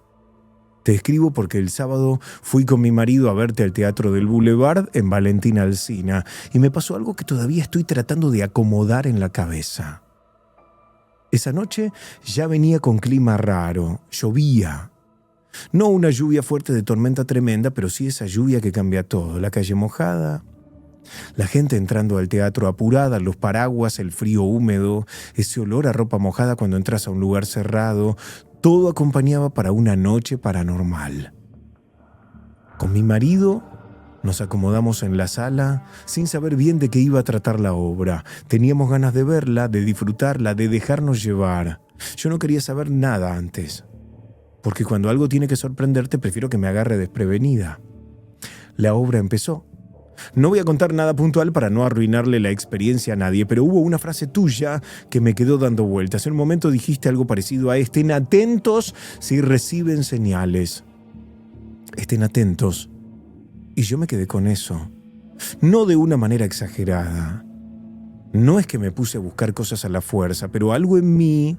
Te escribo porque el sábado fui con mi marido a verte al Teatro del Boulevard en Valentina Alsina y me pasó algo que todavía estoy tratando de acomodar en la cabeza. Esa noche ya venía con clima raro, llovía. No una lluvia fuerte de tormenta tremenda, pero sí esa lluvia que cambia todo. La calle mojada, la gente entrando al teatro apurada, los paraguas, el frío húmedo, ese olor a ropa mojada cuando entras a un lugar cerrado. Todo acompañaba para una noche paranormal. Con mi marido nos acomodamos en la sala sin saber bien de qué iba a tratar la obra. Teníamos ganas de verla, de disfrutarla, de dejarnos llevar. Yo no quería saber nada antes, porque cuando algo tiene que sorprenderte prefiero que me agarre desprevenida. La obra empezó. No voy a contar nada puntual para no arruinarle la experiencia a nadie, pero hubo una frase tuya que me quedó dando vueltas. En un momento dijiste algo parecido a estén atentos si reciben señales. Estén atentos. Y yo me quedé con eso. No de una manera exagerada, No es que me puse a buscar cosas a la fuerza, pero algo en mí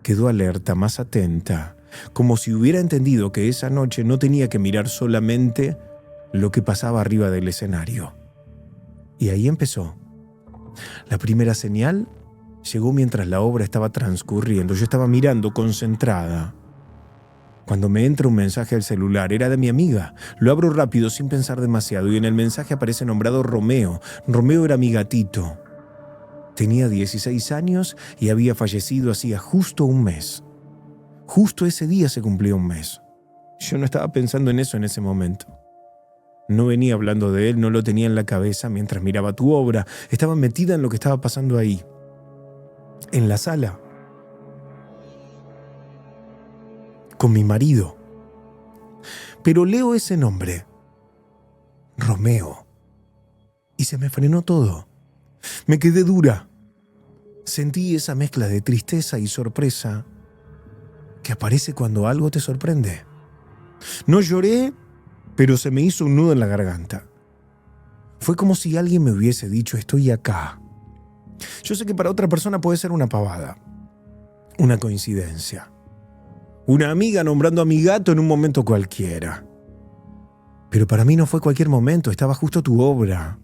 quedó alerta, más atenta, como si hubiera entendido que esa noche no tenía que mirar solamente lo que pasaba arriba del escenario. Y ahí empezó. La primera señal llegó mientras la obra estaba transcurriendo. Yo estaba mirando concentrada. Cuando me entra un mensaje al celular, era de mi amiga. Lo abro rápido sin pensar demasiado y en el mensaje aparece nombrado Romeo. Romeo era mi gatito. Tenía 16 años y había fallecido hacía justo un mes. Justo ese día se cumplió un mes. Yo no estaba pensando en eso en ese momento. No venía hablando de él, no lo tenía en la cabeza mientras miraba tu obra. Estaba metida en lo que estaba pasando ahí. En la sala. Con mi marido. Pero leo ese nombre. Romeo. Y se me frenó todo. Me quedé dura. Sentí esa mezcla de tristeza y sorpresa que aparece cuando algo te sorprende. No lloré, pero se me hizo un nudo en la garganta. Fue como si alguien me hubiese dicho, estoy acá. Yo sé que para otra persona puede ser una pavada, una coincidencia. Una amiga nombrando a mi gato en un momento cualquiera. Pero para mí no fue cualquier momento, estaba justo tu obra.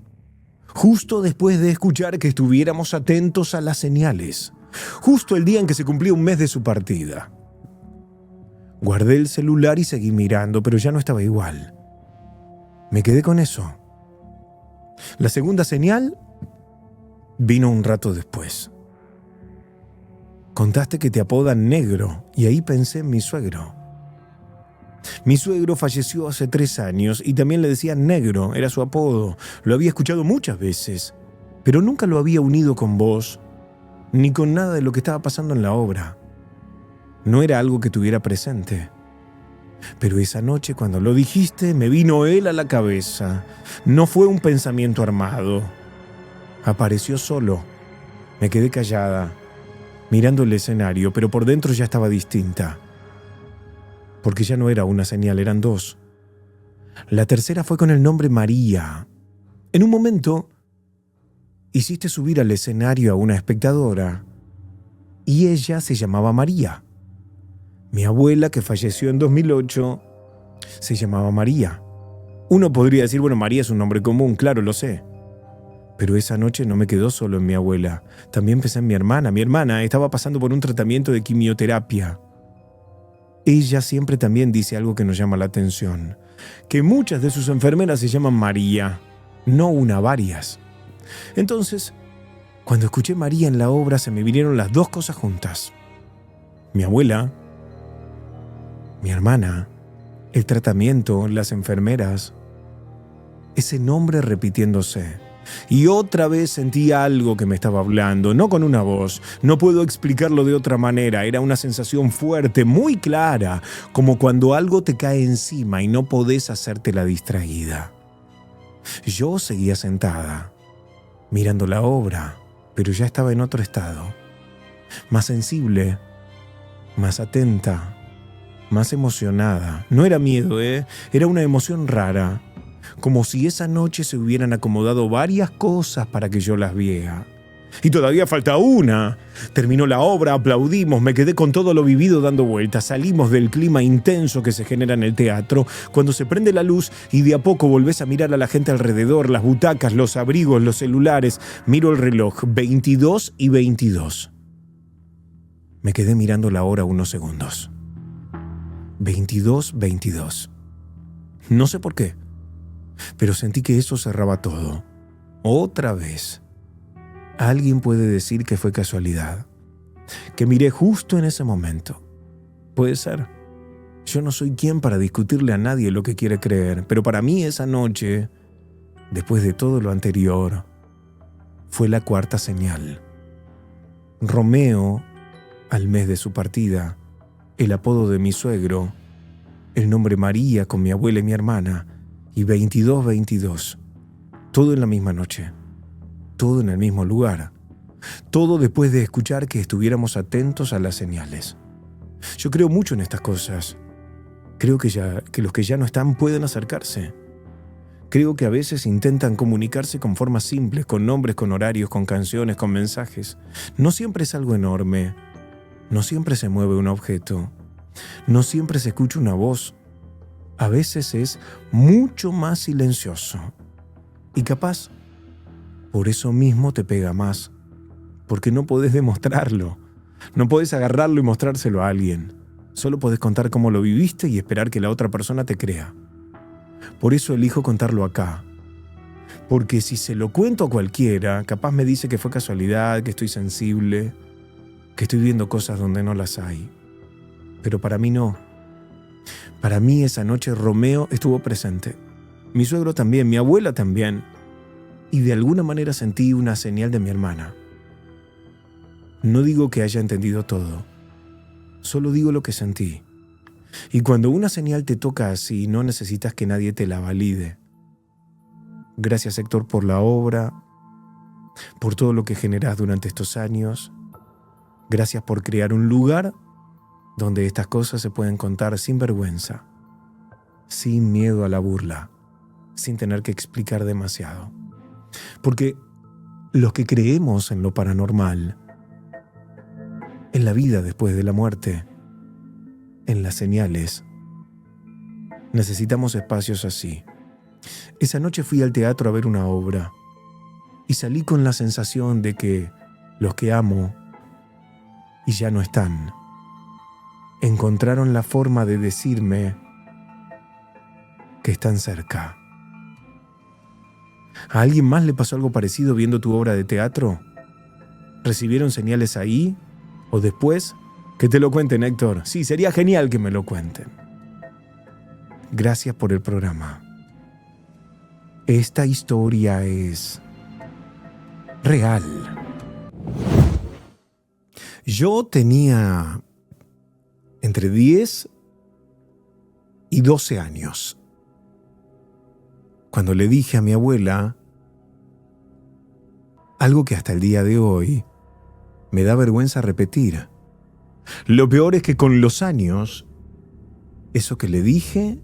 Justo después de escuchar que estuviéramos atentos a las señales. Justo el día en que se cumplía un mes de su partida. Guardé el celular y seguí mirando, pero ya no estaba igual. Me quedé con eso. La segunda señal vino un rato después. Contaste que te apodan Negro, y ahí pensé en mi suegro. Mi suegro falleció hace 3 años y también le decían Negro, era su apodo. Lo había escuchado muchas veces, pero nunca lo había unido con vos, ni con nada de lo que estaba pasando en la obra. No era algo que tuviera presente. Pero esa noche, cuando lo dijiste, me vino él a la cabeza. No fue un pensamiento armado. Apareció solo. Me quedé callada, mirando el escenario, pero por dentro ya estaba distinta. Porque ya no era una señal, eran 2. La tercera fue con el nombre María. En un momento, hiciste subir al escenario a una espectadora, y ella se llamaba María. Mi abuela, que falleció en 2008, se llamaba María. Uno podría decir, bueno, María es un nombre común, claro, lo sé. Pero esa noche no me quedó solo en mi abuela. También pensé en mi hermana. Mi hermana estaba pasando por un tratamiento de quimioterapia. Ella siempre también dice algo que nos llama la atención. Que muchas de sus enfermeras se llaman María, no una, varias. Entonces, cuando escuché María en la obra, se me vinieron las 2 cosas juntas. Mi abuela, mi hermana, el tratamiento, las enfermeras. Ese nombre repitiéndose. Y otra vez sentí algo que me estaba hablando, no con una voz. No puedo explicarlo de otra manera. Era una sensación fuerte, muy clara, como cuando algo te cae encima y no podés hacerte la distraída. Yo seguía sentada, mirando la obra, pero ya estaba en otro estado. Más sensible, más atenta, más emocionada. No era miedo, era una emoción rara. Como si esa noche se hubieran acomodado varias cosas para que yo las viera. Y todavía falta una. Terminó la obra, aplaudimos, me quedé con todo lo vivido dando vueltas. Salimos del clima intenso que se genera en el teatro, cuando se prende la luz y de a poco volvés a mirar a la gente alrededor, las butacas, los abrigos, los celulares. Miro el reloj, 22:22. Me quedé mirando la hora unos segundos. 22:22. No sé por qué, pero sentí que eso cerraba todo. Otra vez. Alguien puede decir que fue casualidad, que miré justo en ese momento. Puede ser. Yo no soy quien para discutirle a nadie lo que quiere creer, pero para mí esa noche, después de todo lo anterior, fue la 4ª señal. Romeo, al mes de su partida, el apodo de mi suegro, el nombre María con mi abuela y mi hermana, y 22:22. Todo en la misma noche. Todo en el mismo lugar. Todo después de escuchar que estuviéramos atentos a las señales. Yo creo mucho en estas cosas. Creo que los que ya no están pueden acercarse. Creo que a veces intentan comunicarse con formas simples, con nombres, con horarios, con canciones, con mensajes. No siempre es algo enorme. No siempre se mueve un objeto. No siempre se escucha una voz. A veces es mucho más silencioso. Y capaz, por eso mismo te pega más. Porque no podés demostrarlo. No podés agarrarlo y mostrárselo a alguien. Solo podés contar cómo lo viviste y esperar que la otra persona te crea. Por eso elijo contarlo acá. Porque si se lo cuento a cualquiera, capaz me dice que fue casualidad, que estoy sensible, que estoy viendo cosas donde no las hay. Pero para mí no. Para mí esa noche Romeo estuvo presente. Mi suegro también, mi abuela también. Y de alguna manera sentí una señal de mi hermana. No digo que haya entendido todo. Solo digo lo que sentí. Y cuando una señal te toca así, no necesitas que nadie te la valide. Gracias, Héctor, por la obra, por todo lo que generás durante estos años. Gracias por crear un lugar donde estas cosas se pueden contar sin vergüenza, sin miedo a la burla, sin tener que explicar demasiado. Porque los que creemos en lo paranormal, en la vida después de la muerte, en las señales, necesitamos espacios así. Esa noche fui al teatro a ver una obra y salí con la sensación de que los que amo y ya no están, encontraron la forma de decirme que están cerca. ¿A alguien más le pasó algo parecido viendo tu obra de teatro? ¿Recibieron señales ahí o después? Que te lo cuenten, Héctor. Sí, sería genial que me lo cuenten. Gracias por el programa. Esta historia es real. Yo tenía entre 10 y 12 años cuando le dije a mi abuela algo que hasta el día de hoy me da vergüenza repetir. Lo peor es que con los años, eso que le dije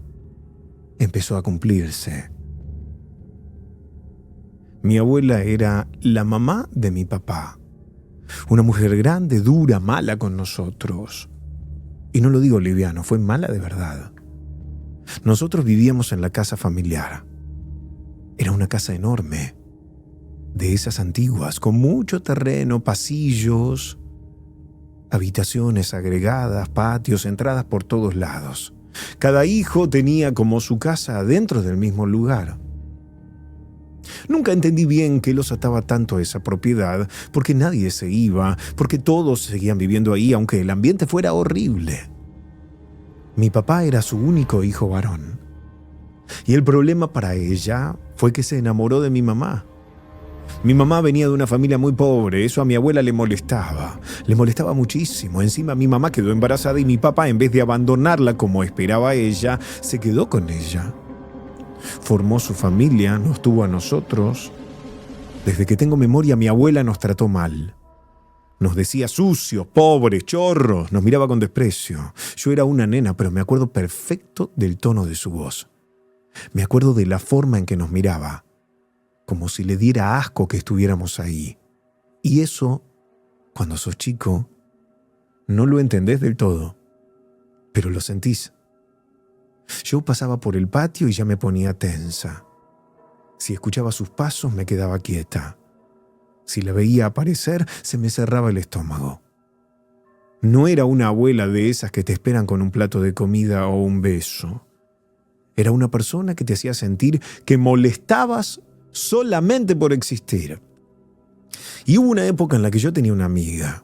empezó a cumplirse. Mi abuela era la mamá de mi papá. Una mujer grande, dura, mala con nosotros. Y no lo digo liviano, fue mala de verdad. Nosotros vivíamos en la casa familiar. Era una casa enorme, de esas antiguas, con mucho terreno, pasillos, habitaciones agregadas, patios, entradas por todos lados. Cada hijo tenía como su casa dentro del mismo lugar. Nunca entendí bien qué los ataba tanto a esa propiedad, porque nadie se iba, porque todos seguían viviendo ahí, aunque el ambiente fuera horrible. Mi papá era su único hijo varón. Y el problema para ella fue que se enamoró de mi mamá. Mi mamá venía de una familia muy pobre, eso a mi abuela le molestaba muchísimo. Encima mi mamá quedó embarazada y mi papá, en vez de abandonarla como esperaba ella, se quedó con ella. Formó su familia, nos tuvo a nosotros. Desde que tengo memoria, mi abuela nos trató mal. Nos decía sucios, pobres, chorros, nos miraba con desprecio. Yo era una nena, pero me acuerdo perfecto del tono de su voz. Me acuerdo de la forma en que nos miraba, como si le diera asco que estuviéramos ahí. Y eso, cuando sos chico, no lo entendés del todo, pero lo sentís. Yo pasaba por el patio y ya me ponía tensa. Si escuchaba sus pasos, me quedaba quieta. Si la veía aparecer, se me cerraba el estómago. No era una abuela de esas que te esperan con un plato de comida o un beso. Era una persona que te hacía sentir que molestabas solamente por existir. Y hubo una época en la que yo tenía una amiga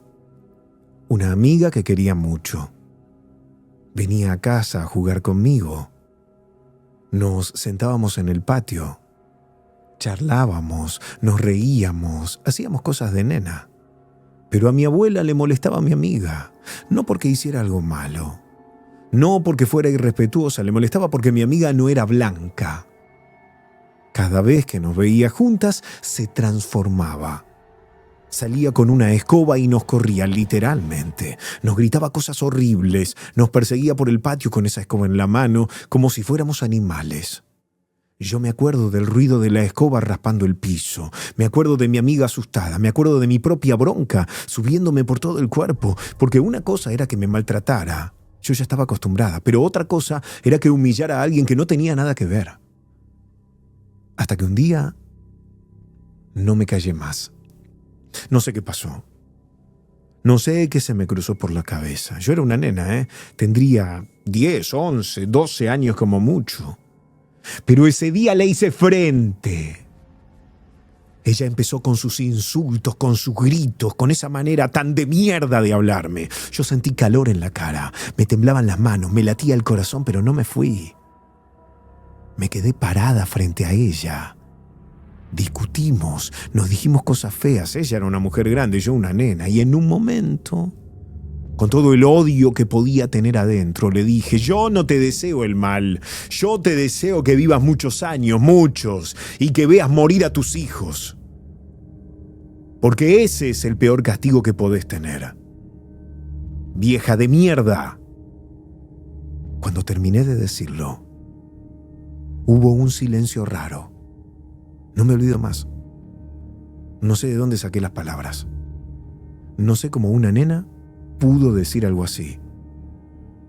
que quería mucho. Venía a casa a jugar conmigo. Nos sentábamos en el patio, charlábamos, nos reíamos, hacíamos cosas de nena. Pero a mi abuela le molestaba a mi amiga, no porque hiciera algo malo, no porque fuera irrespetuosa, le molestaba porque mi amiga no era blanca. Cada vez que nos veía juntas, se transformaba. Salía con una escoba y nos corría literalmente. Nos gritaba cosas horribles, nos perseguía por el patio con esa escoba en la mano, como si fuéramos animales. Yo me acuerdo del ruido de la escoba raspando el piso, me acuerdo de mi amiga asustada, me acuerdo de mi propia bronca subiéndome por todo el cuerpo, porque una cosa era que me maltratara, yo ya estaba acostumbrada, pero otra cosa era que humillara a alguien que no tenía nada que ver. Hasta que un día no me callé más. No sé qué pasó. No sé qué se me cruzó por la cabeza. Yo era una nena, Tendría 10, 11, 12 años como mucho. Pero ese día le hice frente. Ella empezó con sus insultos, con sus gritos, con esa manera tan de mierda de hablarme. Yo sentí calor en la cara, me temblaban las manos, me latía el corazón, pero no me fui. Me quedé parada frente a ella. Discutimos, nos dijimos cosas feas. Ella era una mujer grande, yo una nena. Y en un momento, con todo el odio que podía tener adentro, le dije: yo no te deseo el mal. Yo te deseo que vivas muchos años, muchos, y que veas morir a tus hijos. Porque ese es el peor castigo que podés tener. Vieja de mierda. Cuando terminé de decirlo, hubo un silencio raro. No me olvido más. No sé de dónde saqué las palabras. No sé cómo una nena pudo decir algo así.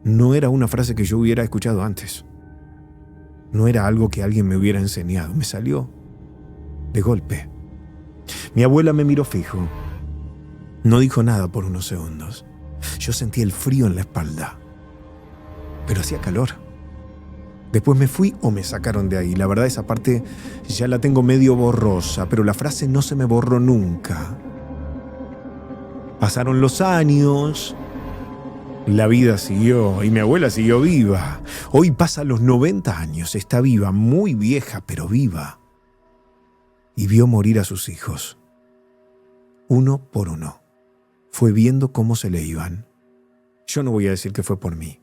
No era una frase que yo hubiera escuchado antes. No era algo que alguien me hubiera enseñado. Me salió de golpe. Mi abuela me miró fijo. No dijo nada por unos segundos. Yo sentí el frío en la espalda. Pero hacía calor. Después me fui o me sacaron de ahí. La verdad, esa parte ya la tengo medio borrosa, pero la frase no se me borró nunca. Pasaron los años, la vida siguió y mi abuela siguió viva. Hoy pasa los 90 años, está viva, muy vieja, pero viva. Y vio morir a sus hijos. Uno por uno. Fue viendo cómo se le iban. Yo no voy a decir que fue por mí.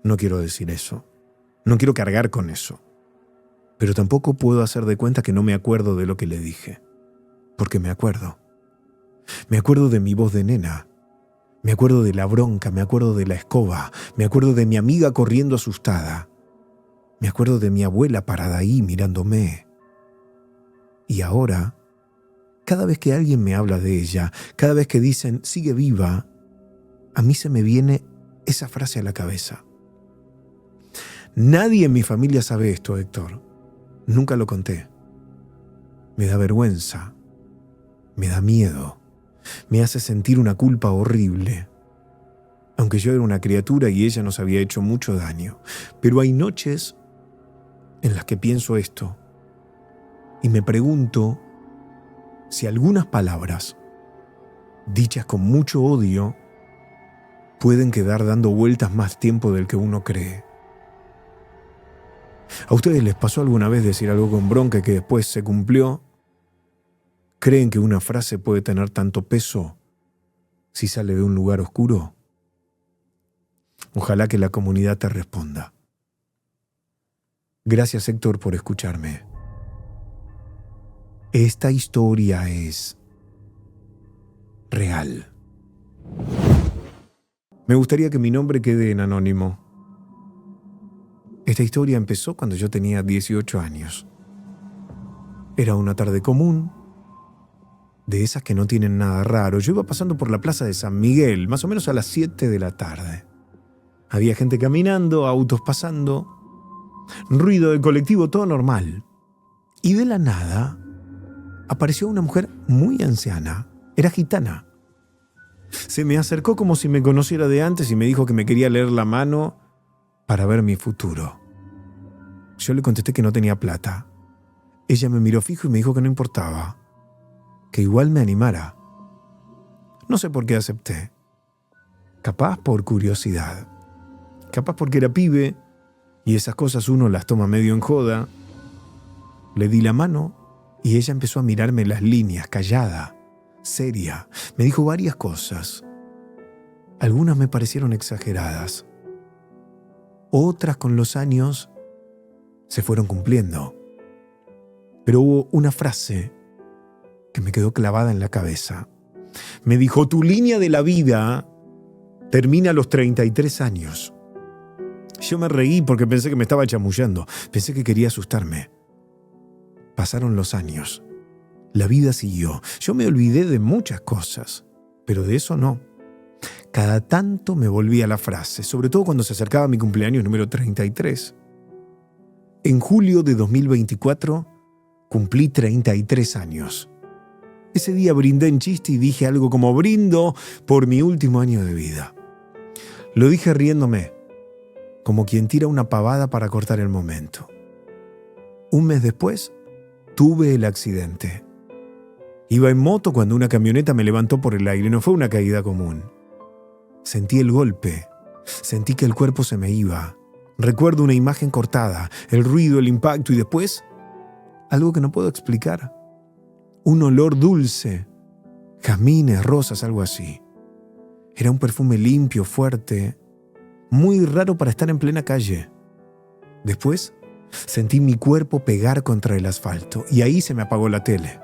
No quiero decir eso. No quiero cargar con eso. Pero tampoco puedo hacer de cuenta que no me acuerdo de lo que le dije. Porque me acuerdo. Me acuerdo de mi voz de nena. Me acuerdo de la bronca, me acuerdo de la escoba. Me acuerdo de mi amiga corriendo asustada. Me acuerdo de mi abuela parada ahí mirándome. Y ahora, cada vez que alguien me habla de ella, cada vez que dicen sigue viva, a mí se me viene esa frase a la cabeza. Nadie en mi familia sabe esto, Héctor. Nunca lo conté. Me da vergüenza. Me da miedo. Me hace sentir una culpa horrible. Aunque yo era una criatura y ella nos había hecho mucho daño. Pero hay noches en las que pienso esto y me pregunto si algunas palabras, dichas con mucho odio, pueden quedar dando vueltas más tiempo del que uno cree. ¿A ustedes les pasó alguna vez decir algo con bronca y que después se cumplió? ¿Creen que una frase puede tener tanto peso si sale de un lugar oscuro? Ojalá que la comunidad te responda. Gracias, Héctor, por escucharme. Esta historia es real. Me gustaría que mi nombre quede en anónimo. Esta historia empezó cuando yo tenía 18 años. Era una tarde común, de esas que no tienen nada raro. Yo iba pasando por la plaza de San Miguel, más o menos a las 7 de la tarde. Había gente caminando, autos pasando, ruido de colectivo, todo normal. Y de la nada apareció una mujer muy anciana. Era gitana. Se me acercó como si me conociera de antes y me dijo que me quería leer la mano para ver mi futuro. Yo le contesté que no tenía plata. Ella me miró fijo y me dijo que no importaba, que igual me animara. No sé por qué acepté. Capaz por curiosidad. Capaz porque era pibe y esas cosas uno las toma medio en joda. Le di la mano y ella empezó a mirarme las líneas, callada, seria. Me dijo varias cosas. Algunas me parecieron exageradas. Otras con los años se fueron cumpliendo. Pero hubo una frase que me quedó clavada en la cabeza. Me dijo: tu línea de la vida termina a los 33 años. Yo me reí porque pensé que me estaba chamullando. Pensé que quería asustarme. Pasaron los años. La vida siguió. Yo me olvidé de muchas cosas, pero de eso no. Cada tanto me volvía a la frase, sobre todo cuando se acercaba mi cumpleaños número 33. En julio de 2024 cumplí 33 años. Ese día brindé en chiste y dije algo como: brindo por mi último año de vida. Lo dije riéndome, como quien tira una pavada para cortar el momento. Un mes después, tuve el accidente. Iba en moto cuando una camioneta me levantó por el aire. No fue una caída común. Sentí el golpe. Sentí que el cuerpo se me iba. Recuerdo una imagen cortada, el ruido, el impacto y después algo que no puedo explicar. Un olor dulce, jazmines, rosas, algo así. Era un perfume limpio, fuerte, muy raro para estar en plena calle. Después sentí mi cuerpo pegar contra el asfalto y ahí se me apagó la tele.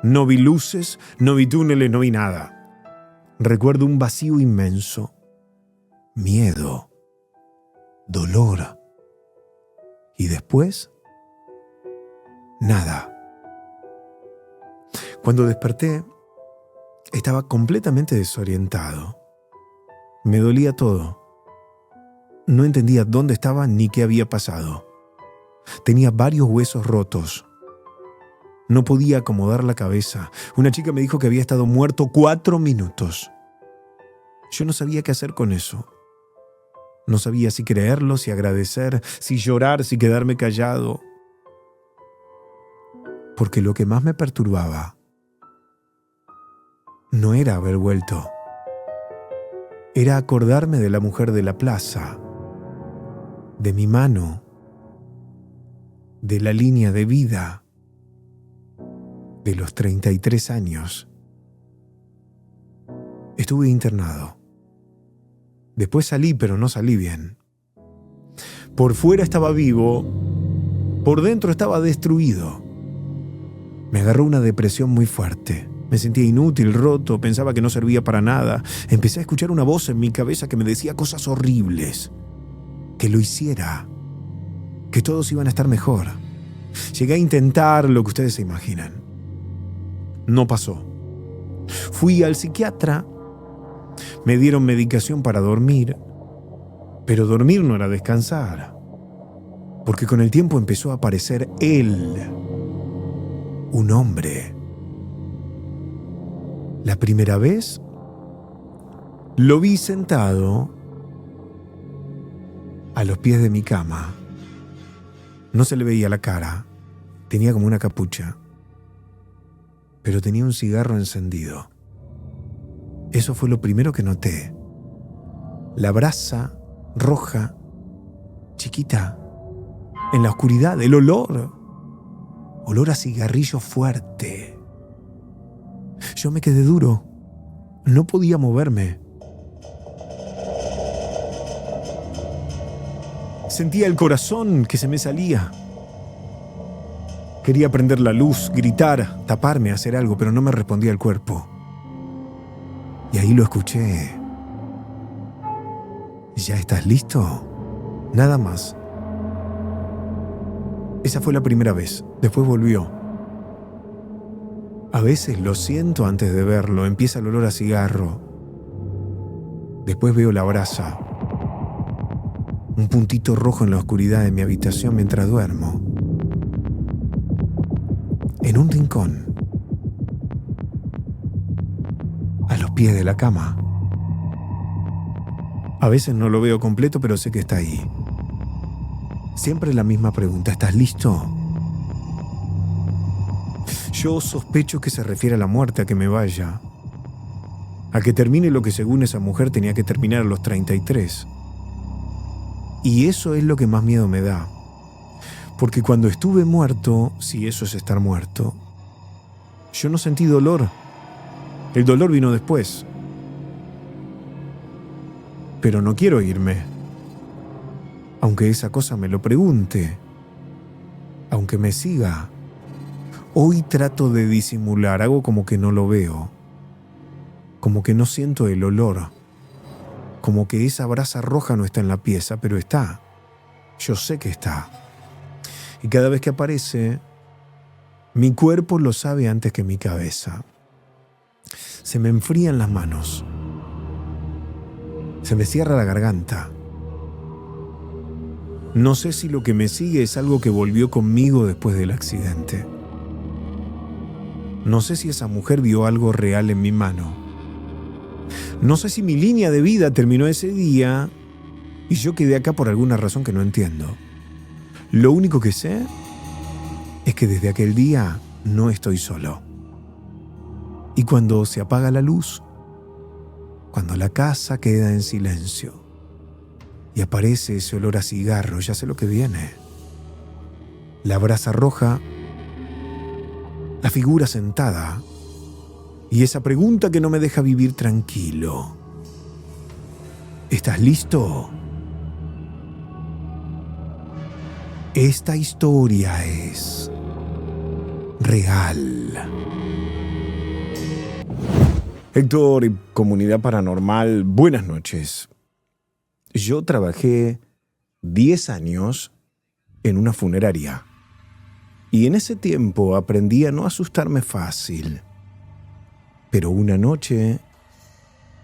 No vi luces, no vi túneles, no vi nada. Recuerdo un vacío inmenso, miedo, dolor. Y después, nada. Cuando desperté, estaba completamente desorientado. Me dolía todo. No entendía dónde estaba ni qué había pasado. Tenía varios huesos rotos. No podía acomodar la cabeza. Una chica me dijo que había estado muerto 4 minutos. Yo no sabía qué hacer con eso. No sabía si creerlo, si agradecer, si llorar, si quedarme callado. Porque lo que más me perturbaba no era haber vuelto. Era acordarme de la mujer de la plaza, de mi mano, de la línea de vida, de los 33 años. Estuve internado. Después salí, pero no salí bien. Por fuera estaba vivo, por dentro estaba destruido. Me agarró una depresión muy fuerte. Me sentía inútil, roto, pensaba que no servía para nada. Empecé a escuchar una voz en mi cabeza que me decía cosas horribles. Que lo hiciera. Que todos iban a estar mejor. Llegué a intentar lo que ustedes se imaginan. No pasó. Fui al psiquiatra. Me dieron medicación para dormir. Pero dormir no era descansar. Porque con el tiempo empezó a aparecer él. Un hombre. La primera vez lo vi sentado a los pies de mi cama. No se le veía la cara. Tenía como una capucha. Pero tenía un cigarro encendido. Eso fue lo primero que noté. La brasa roja, chiquita, en la oscuridad, el olor. Olor a cigarrillo fuerte. Yo me quedé duro. No podía moverme. Sentía el corazón que se me salía. Quería prender la luz, gritar, taparme, hacer algo, pero no me respondía el cuerpo. Y ahí lo escuché. ¿Ya estás listo? Nada más. Esa fue la primera vez. Después volvió. A veces lo siento antes de verlo. Empieza el olor a cigarro. Después veo la brasa. Un puntito rojo en la oscuridad de mi habitación mientras duermo. En un rincón. A los pies de la cama. A veces no lo veo completo, pero sé que está ahí. Siempre la misma pregunta. ¿Estás listo? Yo sospecho que se refiere a la muerte, a que me vaya. A que termine lo que según esa mujer tenía que terminar a los 33. Y eso es lo que más miedo me da. Porque cuando estuve muerto, si eso es estar muerto, yo no sentí dolor. El dolor vino después. Pero no quiero irme. Aunque esa cosa me lo pregunte. Aunque me siga. Hoy trato de disimular, hago como que no lo veo. Como que no siento el olor. Como que esa brasa roja no está en la pieza, pero está. Yo sé que está. Y cada vez que aparece, Mi cuerpo lo sabe antes que mi cabeza. Se me enfrían las manos. Se me cierra la garganta. No sé si lo que me sigue es algo que volvió conmigo después del accidente. No sé si esa mujer vio algo real en mi mano. No sé si mi línea de vida terminó ese día y yo quedé acá por alguna razón que no entiendo. Lo único que sé es que desde aquel día no estoy solo. Y cuando se apaga la luz, cuando la casa queda en silencio y aparece ese olor a cigarro, ya sé lo que viene. La brasa roja, la figura sentada y esa pregunta que no me deja vivir tranquilo. ¿Estás listo? Esta historia es real. Héctor y Comunidad Paranormal, buenas noches. Yo trabajé 10 años en una funeraria y en ese tiempo aprendí a no asustarme fácil. Pero una noche,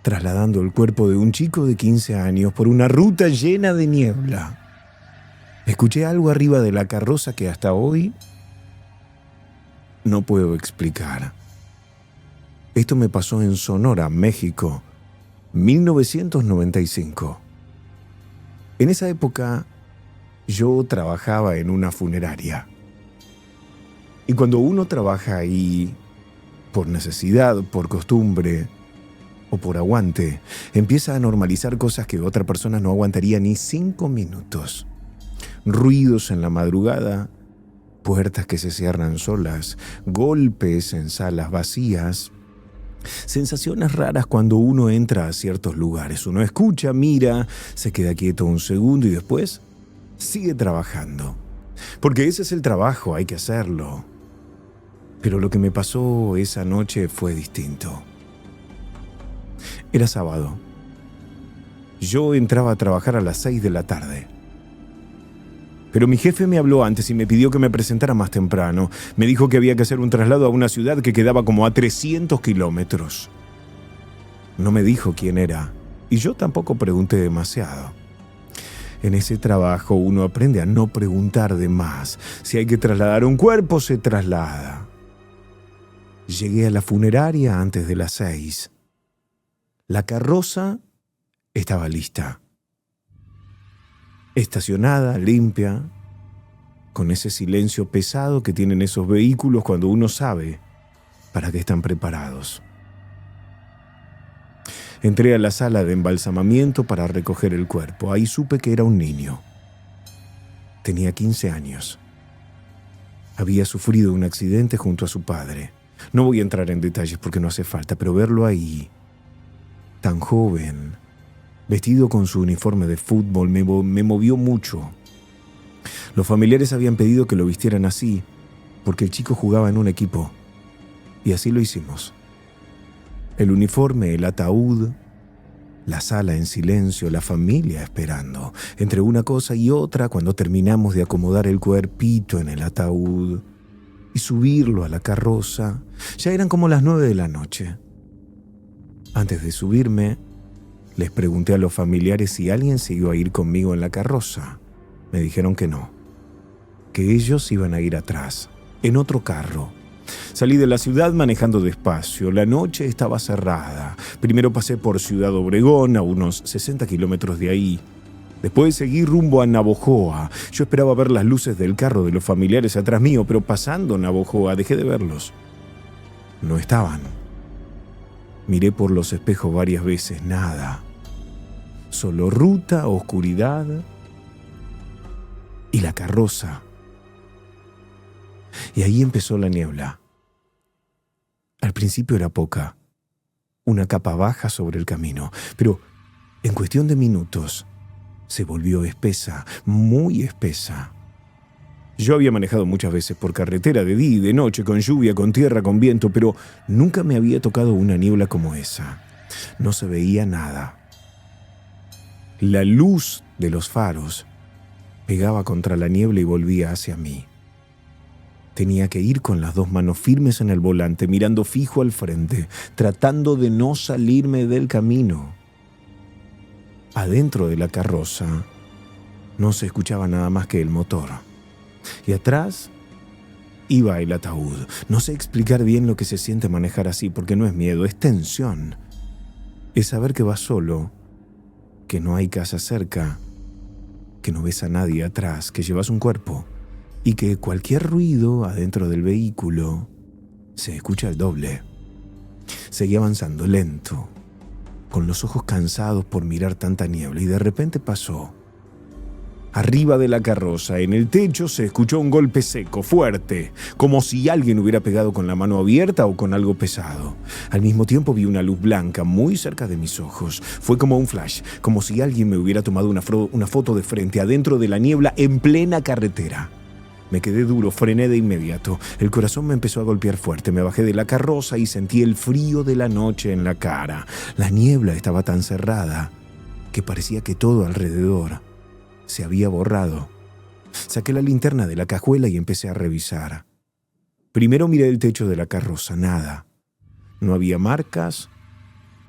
trasladando el cuerpo de un chico de 15 años por una ruta llena de niebla, escuché algo arriba de la carroza que hasta hoy no puedo explicar. Esto me pasó en Sonora, México, 1995. En esa época, yo trabajaba en una funeraria. Y cuando uno trabaja ahí, por necesidad, por costumbre o por aguante, empieza a normalizar cosas que otra persona no aguantaría ni 5 minutos. Ruidos en la madrugada, puertas que se cierran solas, golpes en salas vacías, sensaciones raras cuando uno entra a ciertos lugares. Uno escucha, mira, se queda quieto un segundo y después sigue trabajando. Porque ese es el trabajo, hay que hacerlo. Pero lo que me pasó esa noche fue distinto. Era sábado. Yo entraba a trabajar a las 6 de la tarde. Pero mi jefe me habló antes y me pidió que me presentara más temprano. Me dijo que había que hacer un traslado a una ciudad que quedaba como a 300 kilómetros. No me dijo quién era y yo tampoco pregunté demasiado. En ese trabajo uno aprende a no preguntar de más. Si hay que trasladar un cuerpo, se traslada. Llegué a la funeraria antes de las 6. La carroza estaba lista. Estacionada, limpia, con ese silencio pesado que tienen esos vehículos cuando uno sabe para qué están preparados. Entré a la sala de embalsamamiento para recoger el cuerpo. Ahí supe que era un niño. Tenía 15 años. Había sufrido un accidente junto a su padre. No voy a entrar en detalles porque no hace falta, pero verlo ahí, tan joven, vestido con su uniforme de fútbol, me movió mucho. Los familiares habían pedido que lo vistieran así, porque el chico jugaba en un equipo. Y así lo hicimos. El uniforme, el ataúd, la sala en silencio, la familia esperando. Entre una cosa y otra, cuando terminamos de acomodar el cuerpito en el ataúd y subirlo a la carroza, ya eran como las 9 de la noche. Antes de subirme, les pregunté a los familiares si alguien se iba a ir conmigo en la carroza. Me dijeron que no, que ellos iban a ir atrás, en otro carro. Salí de la ciudad manejando despacio. La noche estaba cerrada. Primero pasé por Ciudad Obregón, a unos 60 kilómetros de ahí. Después seguí rumbo a Navojoa. Yo esperaba ver las luces del carro de los familiares atrás mío, pero pasando Navojoa dejé de verlos. No estaban. Miré por los espejos varias veces, nada. Solo ruta, oscuridad y la carroza. Y ahí empezó la niebla. Al principio era poca, una capa baja sobre el camino, pero en cuestión de minutos se volvió espesa, muy espesa. Yo había manejado muchas veces por carretera de día y de noche, con lluvia, con tierra, con viento, pero nunca me había tocado una niebla como esa. No se veía nada. La luz de los faros pegaba contra la niebla y volvía hacia mí. Tenía que ir con las dos manos firmes en el volante, mirando fijo al frente, tratando de no salirme del camino. Adentro de la carroza no se escuchaba nada más que el motor. Y atrás iba el ataúd. No sé explicar bien lo que se siente manejar así, porque no es miedo, es tensión. Es saber que vas solo, que no hay casa cerca, que no ves a nadie atrás, que llevas un cuerpo y que cualquier ruido adentro del vehículo se escucha al doble. Seguí avanzando lento, con los ojos cansados por mirar tanta niebla, y de repente pasó. Arriba de la carroza, en el techo, se escuchó un golpe seco, fuerte, como si alguien hubiera pegado con la mano abierta o con algo pesado. Al mismo tiempo vi una luz blanca muy cerca de mis ojos. Fue como un flash, como si alguien me hubiera tomado una foto de frente, adentro de la niebla, en plena carretera. Me quedé duro, frené de inmediato. El corazón me empezó a golpear fuerte. Me bajé de la carroza y sentí el frío de la noche en la cara. La niebla estaba tan cerrada que parecía que todo alrededor se había borrado. Saqué la linterna de la cajuela y empecé a revisar. Primero miré el techo de la carroza, nada. No había marcas,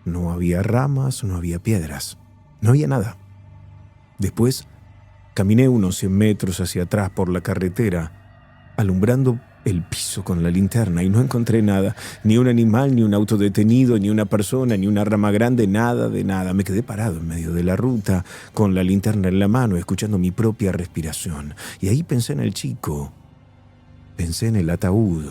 no había ramas, no había piedras, no había nada. Después caminé unos 100 metros hacia atrás por la carretera, alumbrando el piso con la linterna, y no encontré nada, ni un animal, ni un auto detenido, ni una persona, ni una rama grande, nada de nada. Me quedé parado en medio de la ruta, con la linterna en la mano, escuchando mi propia respiración. Y ahí pensé en el chico, pensé en el ataúd,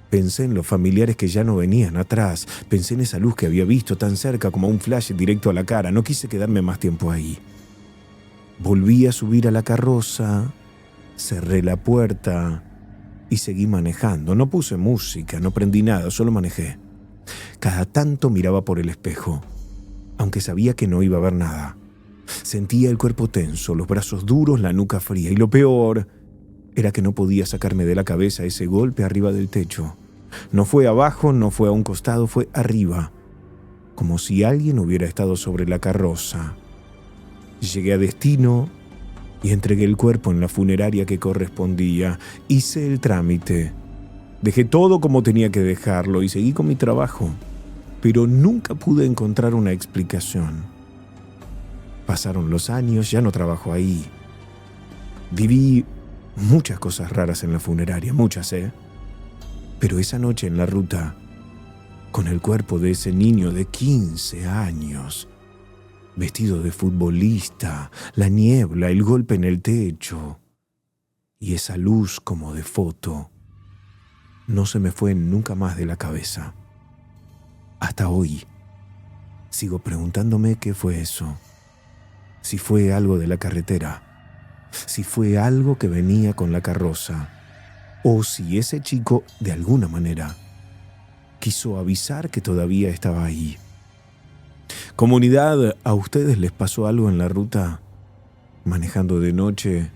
pensé en los familiares que ya no venían atrás, pensé en esa luz que había visto tan cerca como un flash directo a la cara. No quise quedarme más tiempo ahí. Volví a subir a la carroza, cerré la puerta y seguí manejando. No puse música, no prendí nada, solo manejé. Cada tanto miraba por el espejo, aunque sabía que no iba a ver nada. Sentía el cuerpo tenso, los brazos duros, la nuca fría, y lo peor era que no podía sacarme de la cabeza ese golpe arriba del techo. No fue abajo, no fue a un costado, fue arriba, como si alguien hubiera estado sobre la carroza. Llegué a destino y entregué el cuerpo en la funeraria que correspondía. Hice el trámite. Dejé todo como tenía que dejarlo y seguí con mi trabajo. Pero nunca pude encontrar una explicación. Pasaron los años, ya no trabajo ahí. Viví muchas cosas raras en la funeraria, muchas, Pero esa noche en la ruta, con el cuerpo de ese niño de 15 años, vestido de futbolista, la niebla, el golpe en el techo y esa luz como de foto, no se me fue nunca más de la cabeza. Hasta hoy sigo preguntándome qué fue eso. Si fue algo de la carretera, si fue algo que venía con la carroza, o si ese chico, de alguna manera, quiso avisar que todavía estaba ahí. Comunidad, ¿a ustedes les pasó algo en la ruta, manejando de noche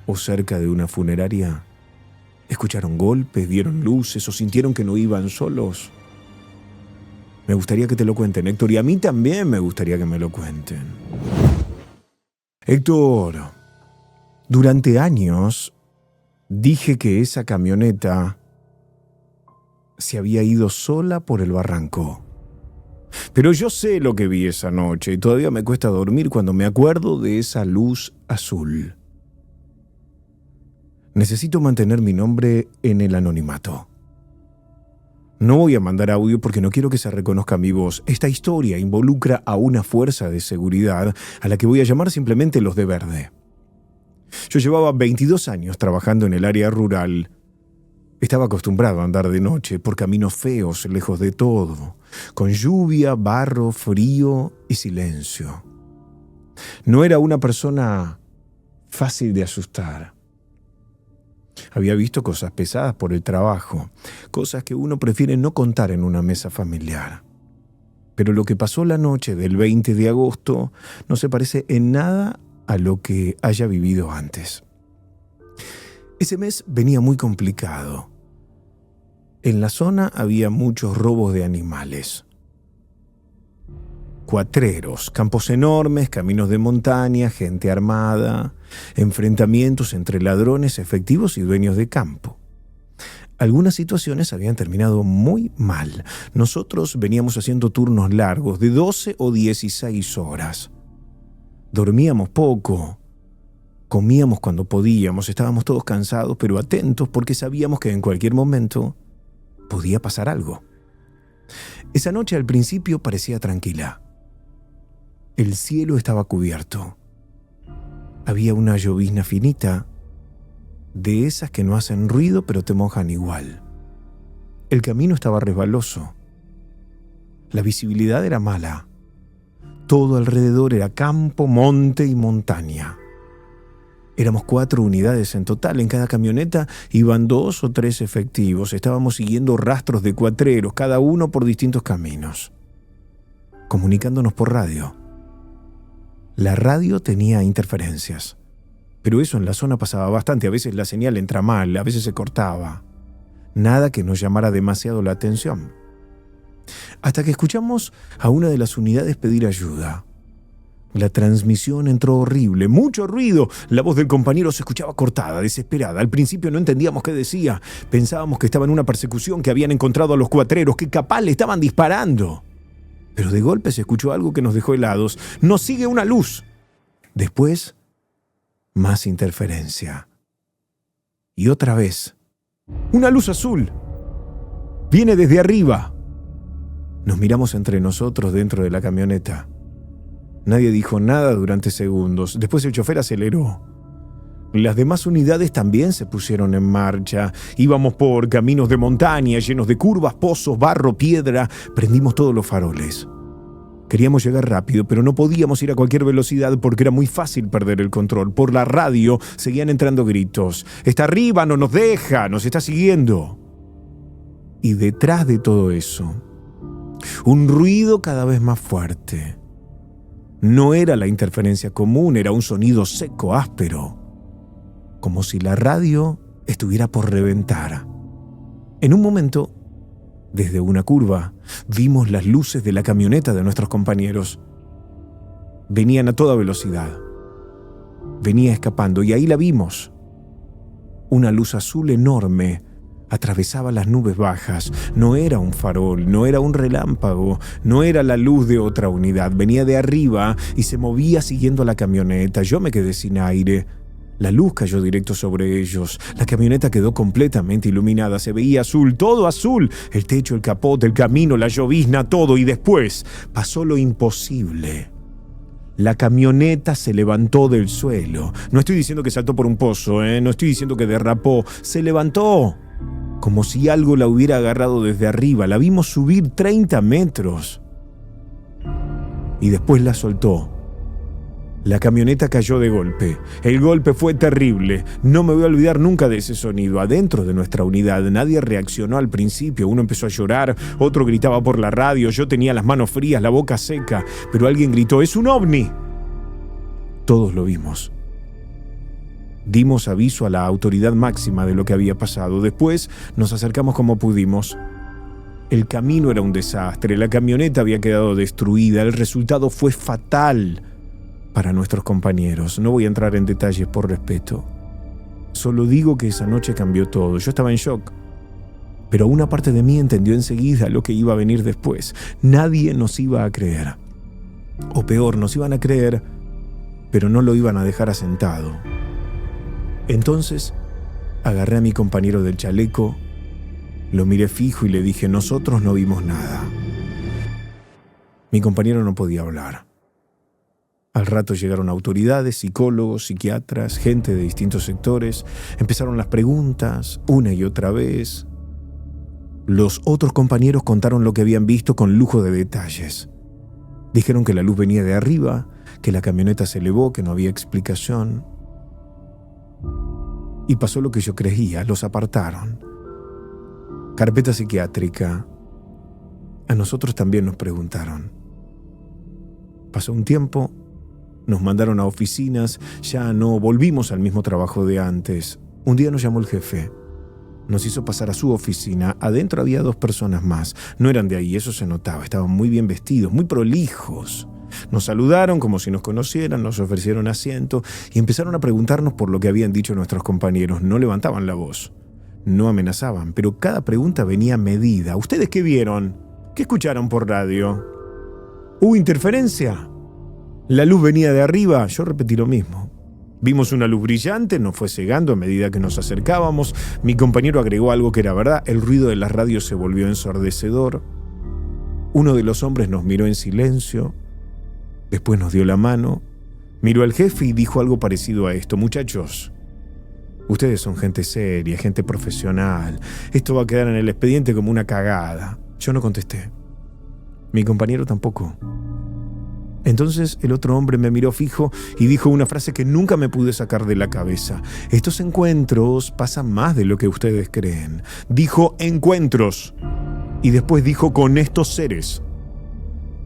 o cerca de una funeraria? ¿Escucharon golpes, vieron luces o sintieron que no iban solos? Me gustaría que te lo cuenten, Héctor, y a mí también me gustaría que me lo cuenten. Héctor, durante años dije que esa camioneta se había ido sola por el barranco. Pero yo sé lo que vi esa noche y todavía me cuesta dormir cuando me acuerdo de esa luz azul. Necesito mantener mi nombre en el anonimato. No voy a mandar audio porque no quiero que se reconozca mi voz. Esta historia involucra a una fuerza de seguridad a la que voy a llamar simplemente los de verde. Yo llevaba 22 años trabajando en el área rural. Estaba acostumbrado a andar de noche por caminos feos, lejos de todo, con lluvia, barro, frío y silencio. No era una persona fácil de asustar. Había visto cosas pesadas por el trabajo, cosas que uno prefiere no contar en una mesa familiar. Pero lo que pasó la noche del 20 de agosto no se parece en nada a lo que haya vivido antes. Ese mes venía muy complicado. En la zona había muchos robos de animales. Cuatreros, campos enormes, caminos de montaña, gente armada. enfrentamientos entre ladrones, efectivos y dueños de campo. Algunas situaciones habían terminado muy mal. Nosotros veníamos haciendo turnos largos de 12 o 16 horas. Dormíamos poco, comíamos cuando podíamos, estábamos todos cansados pero atentos porque sabíamos que en cualquier momento podía pasar algo. Esa noche al principio parecía tranquila. El cielo estaba cubierto. Había una llovizna finita, de esas que no hacen ruido pero te mojan igual. El camino estaba resbaloso. La visibilidad era mala. Todo alrededor era campo, monte y montaña. Éramos 4 unidades en total. En cada camioneta iban 2 o 3 efectivos. Estábamos siguiendo rastros de cuatreros, cada uno por distintos caminos, comunicándonos por radio. La radio tenía interferencias, pero eso en la zona pasaba bastante. A veces la señal entra mal, a veces se cortaba. Nada que nos llamara demasiado la atención. Hasta que escuchamos a una de las unidades pedir ayuda. La transmisión entró horrible, mucho ruido. La voz del compañero se escuchaba cortada, desesperada. Al principio no entendíamos qué decía. Pensábamos que estaba en una persecución, que habían encontrado a los cuatreros, que capaz le estaban disparando. Pero de golpe se escuchó algo que nos dejó helados. ¡Nos sigue una luz! Después, más interferencia. Y otra vez, una luz azul. Viene desde arriba. Nos miramos entre nosotros dentro de la camioneta. Nadie dijo nada durante segundos. Después el chofer aceleró. Las demás unidades también se pusieron en marcha. Íbamos por caminos de montaña llenos de curvas, pozos, barro, piedra. Prendimos todos los faroles. Queríamos llegar rápido, pero no podíamos ir a cualquier velocidad porque era muy fácil perder el control. Por la radio seguían entrando gritos. «Está arriba, no nos deja, nos está siguiendo». Y detrás de todo eso, un ruido cada vez más fuerte. No era la interferencia común, era un sonido seco, áspero, como si la radio estuviera por reventar. En un momento, desde una curva, vimos las luces de la camioneta de nuestros compañeros. Venían a toda velocidad. Venía escapando y ahí la vimos. Una luz azul enorme atravesaba las nubes bajas. No era un farol, no era un relámpago, no era la luz de otra unidad. Venía de arriba y se movía siguiendo a la camioneta. Yo me quedé sin aire. La luz cayó directo sobre ellos. La camioneta quedó completamente iluminada. Se veía azul, todo azul. El techo, el capot, el camino, la llovizna, todo. Y después pasó lo imposible. La camioneta se levantó del suelo. No estoy diciendo que saltó por un pozo, no estoy diciendo que derrapó. Se levantó, como si algo la hubiera agarrado desde arriba. La vimos subir 30 metros. Y después la soltó. La camioneta cayó de golpe. El golpe fue terrible. No me voy a olvidar nunca de ese sonido. Adentro de nuestra unidad nadie reaccionó al principio. Uno empezó a llorar, otro gritaba por la radio. Yo tenía las manos frías, la boca seca. Pero alguien gritó: ¡es un ovni! Todos lo vimos. Dimos aviso a la autoridad máxima de lo que había pasado. Después nos acercamos como pudimos. El camino era un desastre. La camioneta había quedado destruida. El resultado fue fatal para nuestros compañeros. No voy a entrar en detalles por respeto. Solo digo que esa noche cambió todo. Yo estaba en shock, pero una parte de mí entendió enseguida lo que iba a venir después. Nadie nos iba a creer. O peor, nos iban a creer, pero no lo iban a dejar asentado. Entonces, agarré a mi compañero del chaleco, lo miré fijo y le dije: nosotros no vimos nada. Mi compañero no podía hablar. Al rato llegaron autoridades, psicólogos, psiquiatras, gente de distintos sectores. Empezaron las preguntas, una y otra vez. Los otros compañeros contaron lo que habían visto con lujo de detalles. Dijeron que la luz venía de arriba, que la camioneta se elevó, que no había explicación. Y pasó lo que yo creía, los apartaron. Carpeta psiquiátrica. A nosotros también nos preguntaron. Pasó un tiempo. Nos mandaron a oficinas, ya no volvimos al mismo trabajo de antes. Un día nos llamó el jefe. Nos hizo pasar a su oficina. Adentro había 2 personas más. No eran de ahí, eso se notaba. Estaban muy bien vestidos, muy prolijos. Nos saludaron como si nos conocieran, nos ofrecieron asiento y empezaron a preguntarnos por lo que habían dicho nuestros compañeros. No levantaban la voz, no amenazaban, pero cada pregunta venía medida. ¿Ustedes qué vieron? ¿Qué escucharon por radio? ¿Hubo interferencia? ¿La luz venía de arriba? Yo repetí lo mismo. Vimos una luz brillante, nos fue cegando a medida que nos acercábamos. Mi compañero agregó algo que era verdad. El ruido de las radios se volvió ensordecedor. Uno de los hombres nos miró en silencio. Después nos dio la mano, miró al jefe y dijo algo parecido a esto. Muchachos, ustedes son gente seria, gente profesional. Esto va a quedar en el expediente como una cagada. Yo no contesté. Mi compañero tampoco. Entonces el otro hombre me miró fijo y dijo una frase que nunca me pude sacar de la cabeza. Estos encuentros pasan más de lo que ustedes creen. Dijo encuentros. Y después dijo con estos seres.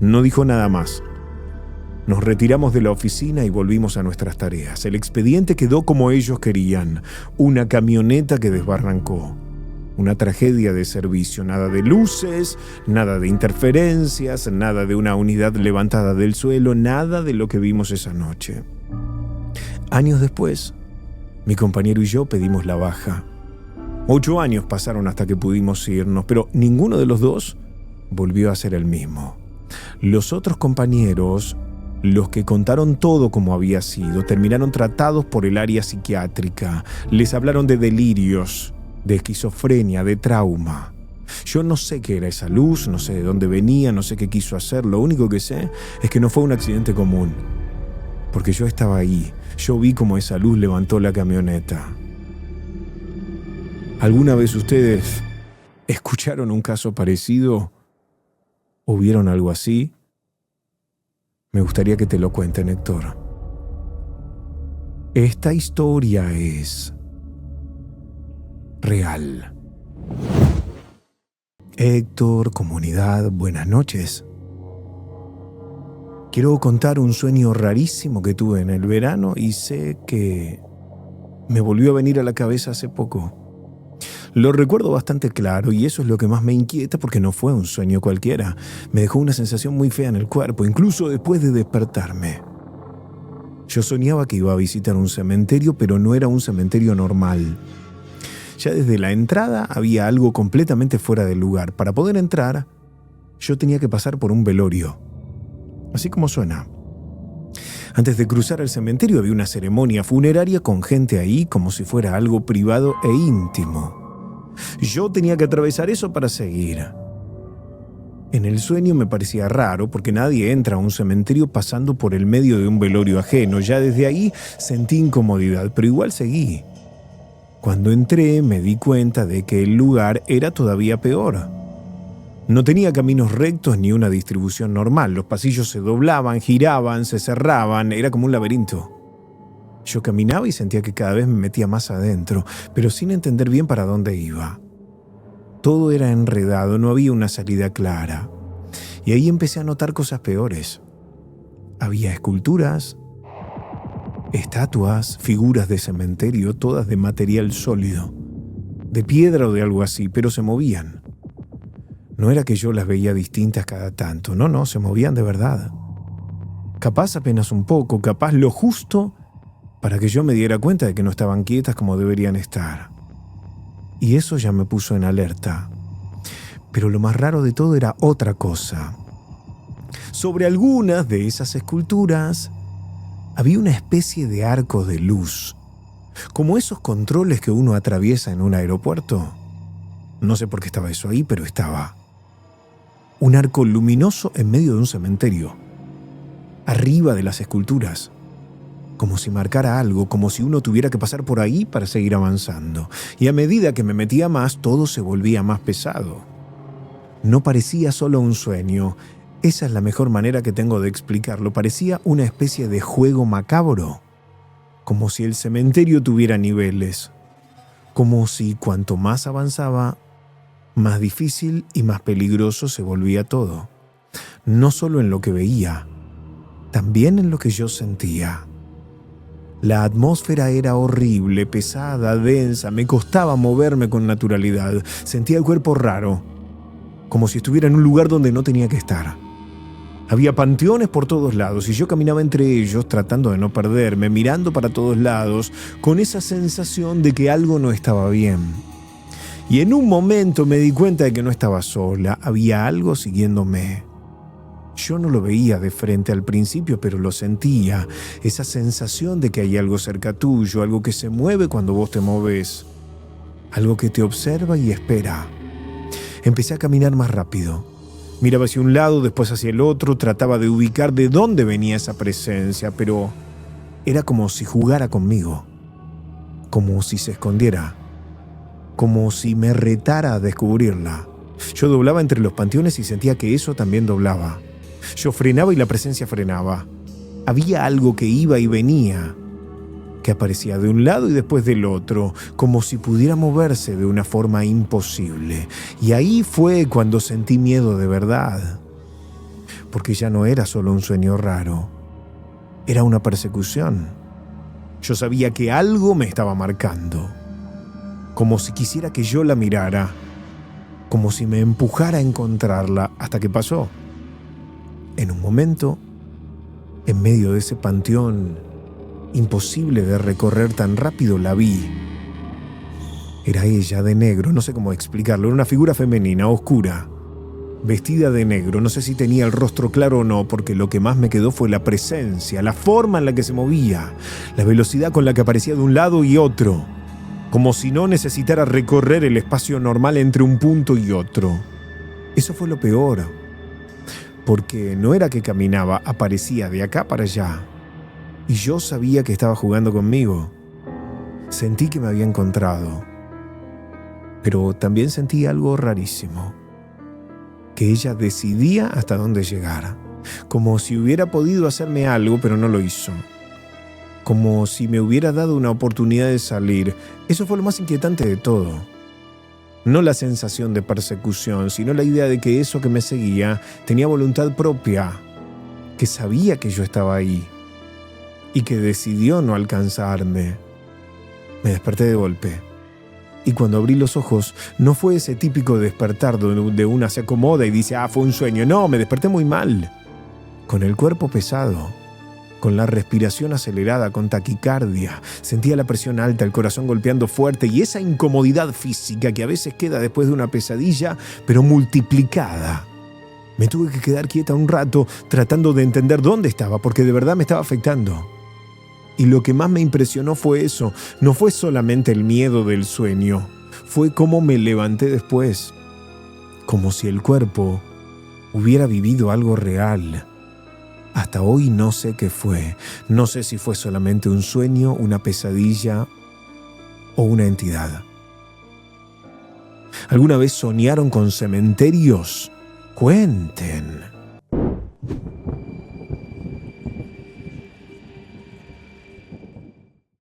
No dijo nada más. Nos retiramos de la oficina y volvimos a nuestras tareas. El expediente quedó como ellos querían. Una camioneta que desbarrancó. Una tragedia de servicio. Nada de luces, nada de interferencias, nada de una unidad levantada del suelo, nada de lo que vimos esa noche. Años después, mi compañero y yo pedimos la baja. 8 años pasaron hasta que pudimos irnos, pero ninguno de los dos volvió a ser el mismo. Los otros compañeros, los que contaron todo como había sido, terminaron tratados por el área psiquiátrica. Les hablaron de delirios, de esquizofrenia, de trauma. Yo no sé qué era esa luz, no sé de dónde venía, no sé qué quiso hacer. Lo único que sé es que no fue un accidente común. Porque yo estaba ahí. Yo vi cómo esa luz levantó la camioneta. ¿Alguna vez ustedes escucharon un caso parecido? ¿O vieron algo así? Me gustaría que te lo cuenten, Héctor. Esta historia es real. Héctor, comunidad, buenas noches. Quiero contar un sueño rarísimo que tuve en el verano y sé que me volvió a venir a la cabeza hace poco. Lo recuerdo bastante claro y eso es lo que más me inquieta porque no fue un sueño cualquiera. Me dejó una sensación muy fea en el cuerpo, incluso después de despertarme. Yo soñaba que iba a visitar un cementerio, pero no era un cementerio normal. Ya desde la entrada había algo completamente fuera del lugar. Para poder entrar, yo tenía que pasar por un velorio. Así como suena. Antes de cruzar el cementerio había una ceremonia funeraria con gente ahí como si fuera algo privado e íntimo. Yo tenía que atravesar eso para seguir. En el sueño me parecía raro porque nadie entra a un cementerio pasando por el medio de un velorio ajeno. Ya desde ahí sentí incomodidad, pero igual seguí. Cuando entré me di cuenta de que el lugar era todavía peor. No tenía caminos rectos ni una distribución normal. Los pasillos se doblaban, giraban, se cerraban. Era como un laberinto. Yo caminaba y sentía que cada vez me metía más adentro, pero sin entender bien para dónde iba. Todo era enredado, no había una salida clara. Y ahí empecé a notar cosas peores. Había esculturas, estatuas, figuras de cementerio, todas de material sólido, de piedra o de algo así, pero se movían. No era que yo las veía distintas cada tanto, no, se movían de verdad. Capaz apenas un poco, capaz lo justo para que yo me diera cuenta de que no estaban quietas como deberían estar. Y eso ya me puso en alerta. Pero lo más raro de todo era otra cosa. Sobre algunas de esas esculturas había una especie de arco de luz, como esos controles que uno atraviesa en un aeropuerto. No sé por qué estaba eso ahí, pero estaba. Un arco luminoso en medio de un cementerio, arriba de las esculturas. Como si marcara algo, como si uno tuviera que pasar por ahí para seguir avanzando. Y a medida que me metía más, todo se volvía más pesado. No parecía solo un sueño. Esa es la mejor manera que tengo de explicarlo. Parecía una especie de juego macabro. Como si el cementerio tuviera niveles. Como si cuanto más avanzaba, más difícil y más peligroso se volvía todo. No solo en lo que veía, también en lo que yo sentía. La atmósfera era horrible, pesada, densa, me costaba moverme con naturalidad. Sentía el cuerpo raro, como si estuviera en un lugar donde no tenía que estar. Había panteones por todos lados y yo caminaba entre ellos tratando de no perderme, mirando para todos lados, con esa sensación de que algo no estaba bien. Y en un momento me di cuenta de que no estaba sola, había algo siguiéndome. Yo no lo veía de frente al principio, pero lo sentía, esa sensación de que hay algo cerca tuyo, algo que se mueve cuando vos te moves, algo que te observa y espera. Empecé a caminar más rápido. Miraba hacia un lado, después hacia el otro, trataba de ubicar de dónde venía esa presencia, pero era como si jugara conmigo, como si se escondiera, como si me retara a descubrirla. Yo doblaba entre los panteones y sentía que eso también doblaba. Yo frenaba y la presencia frenaba. Había algo que iba y venía, que aparecía de un lado y después del otro, como si pudiera moverse de una forma imposible. Y ahí fue cuando sentí miedo de verdad, porque ya no era solo un sueño raro, era una persecución. Yo sabía que algo me estaba marcando, como si quisiera que yo la mirara, como si me empujara a encontrarla, hasta que pasó. En un momento, en medio de ese panteón imposible de recorrer tan rápido, la vi. Era ella de negro, no sé cómo explicarlo, era una figura femenina, oscura, vestida de negro. No sé si tenía el rostro claro o no, porque lo que más me quedó fue la presencia, la forma en la que se movía, la velocidad con la que aparecía de un lado y otro, como si no necesitara recorrer el espacio normal entre un punto y otro. Eso fue lo peor, porque no era que caminaba, aparecía de acá para allá. Y yo sabía que estaba jugando conmigo. Sentí que me había encontrado. Pero también sentí algo rarísimo. Que ella decidía hasta dónde llegar. Como si hubiera podido hacerme algo, pero no lo hizo. Como si me hubiera dado una oportunidad de salir. Eso fue lo más inquietante de todo. No la sensación de persecución, sino la idea de que eso que me seguía tenía voluntad propia. Que sabía que yo estaba ahí. Y que decidió no alcanzarme. Me desperté de golpe. Y cuando abrí los ojos, no fue ese típico despertar donde una se acomoda y dice, fue un sueño. No, me desperté muy mal. Con el cuerpo pesado, con la respiración acelerada, con taquicardia. Sentía la presión alta, el corazón golpeando fuerte y esa incomodidad física que a veces queda después de una pesadilla, pero multiplicada. Me tuve que quedar quieta un rato tratando de entender dónde estaba, porque de verdad me estaba afectando. Y lo que más me impresionó fue eso. No fue solamente el miedo del sueño. Fue cómo me levanté después. Como si el cuerpo hubiera vivido algo real. Hasta hoy no sé qué fue. No sé si fue solamente un sueño, una pesadilla o una entidad. ¿Alguna vez soñaron con cementerios? Cuenten.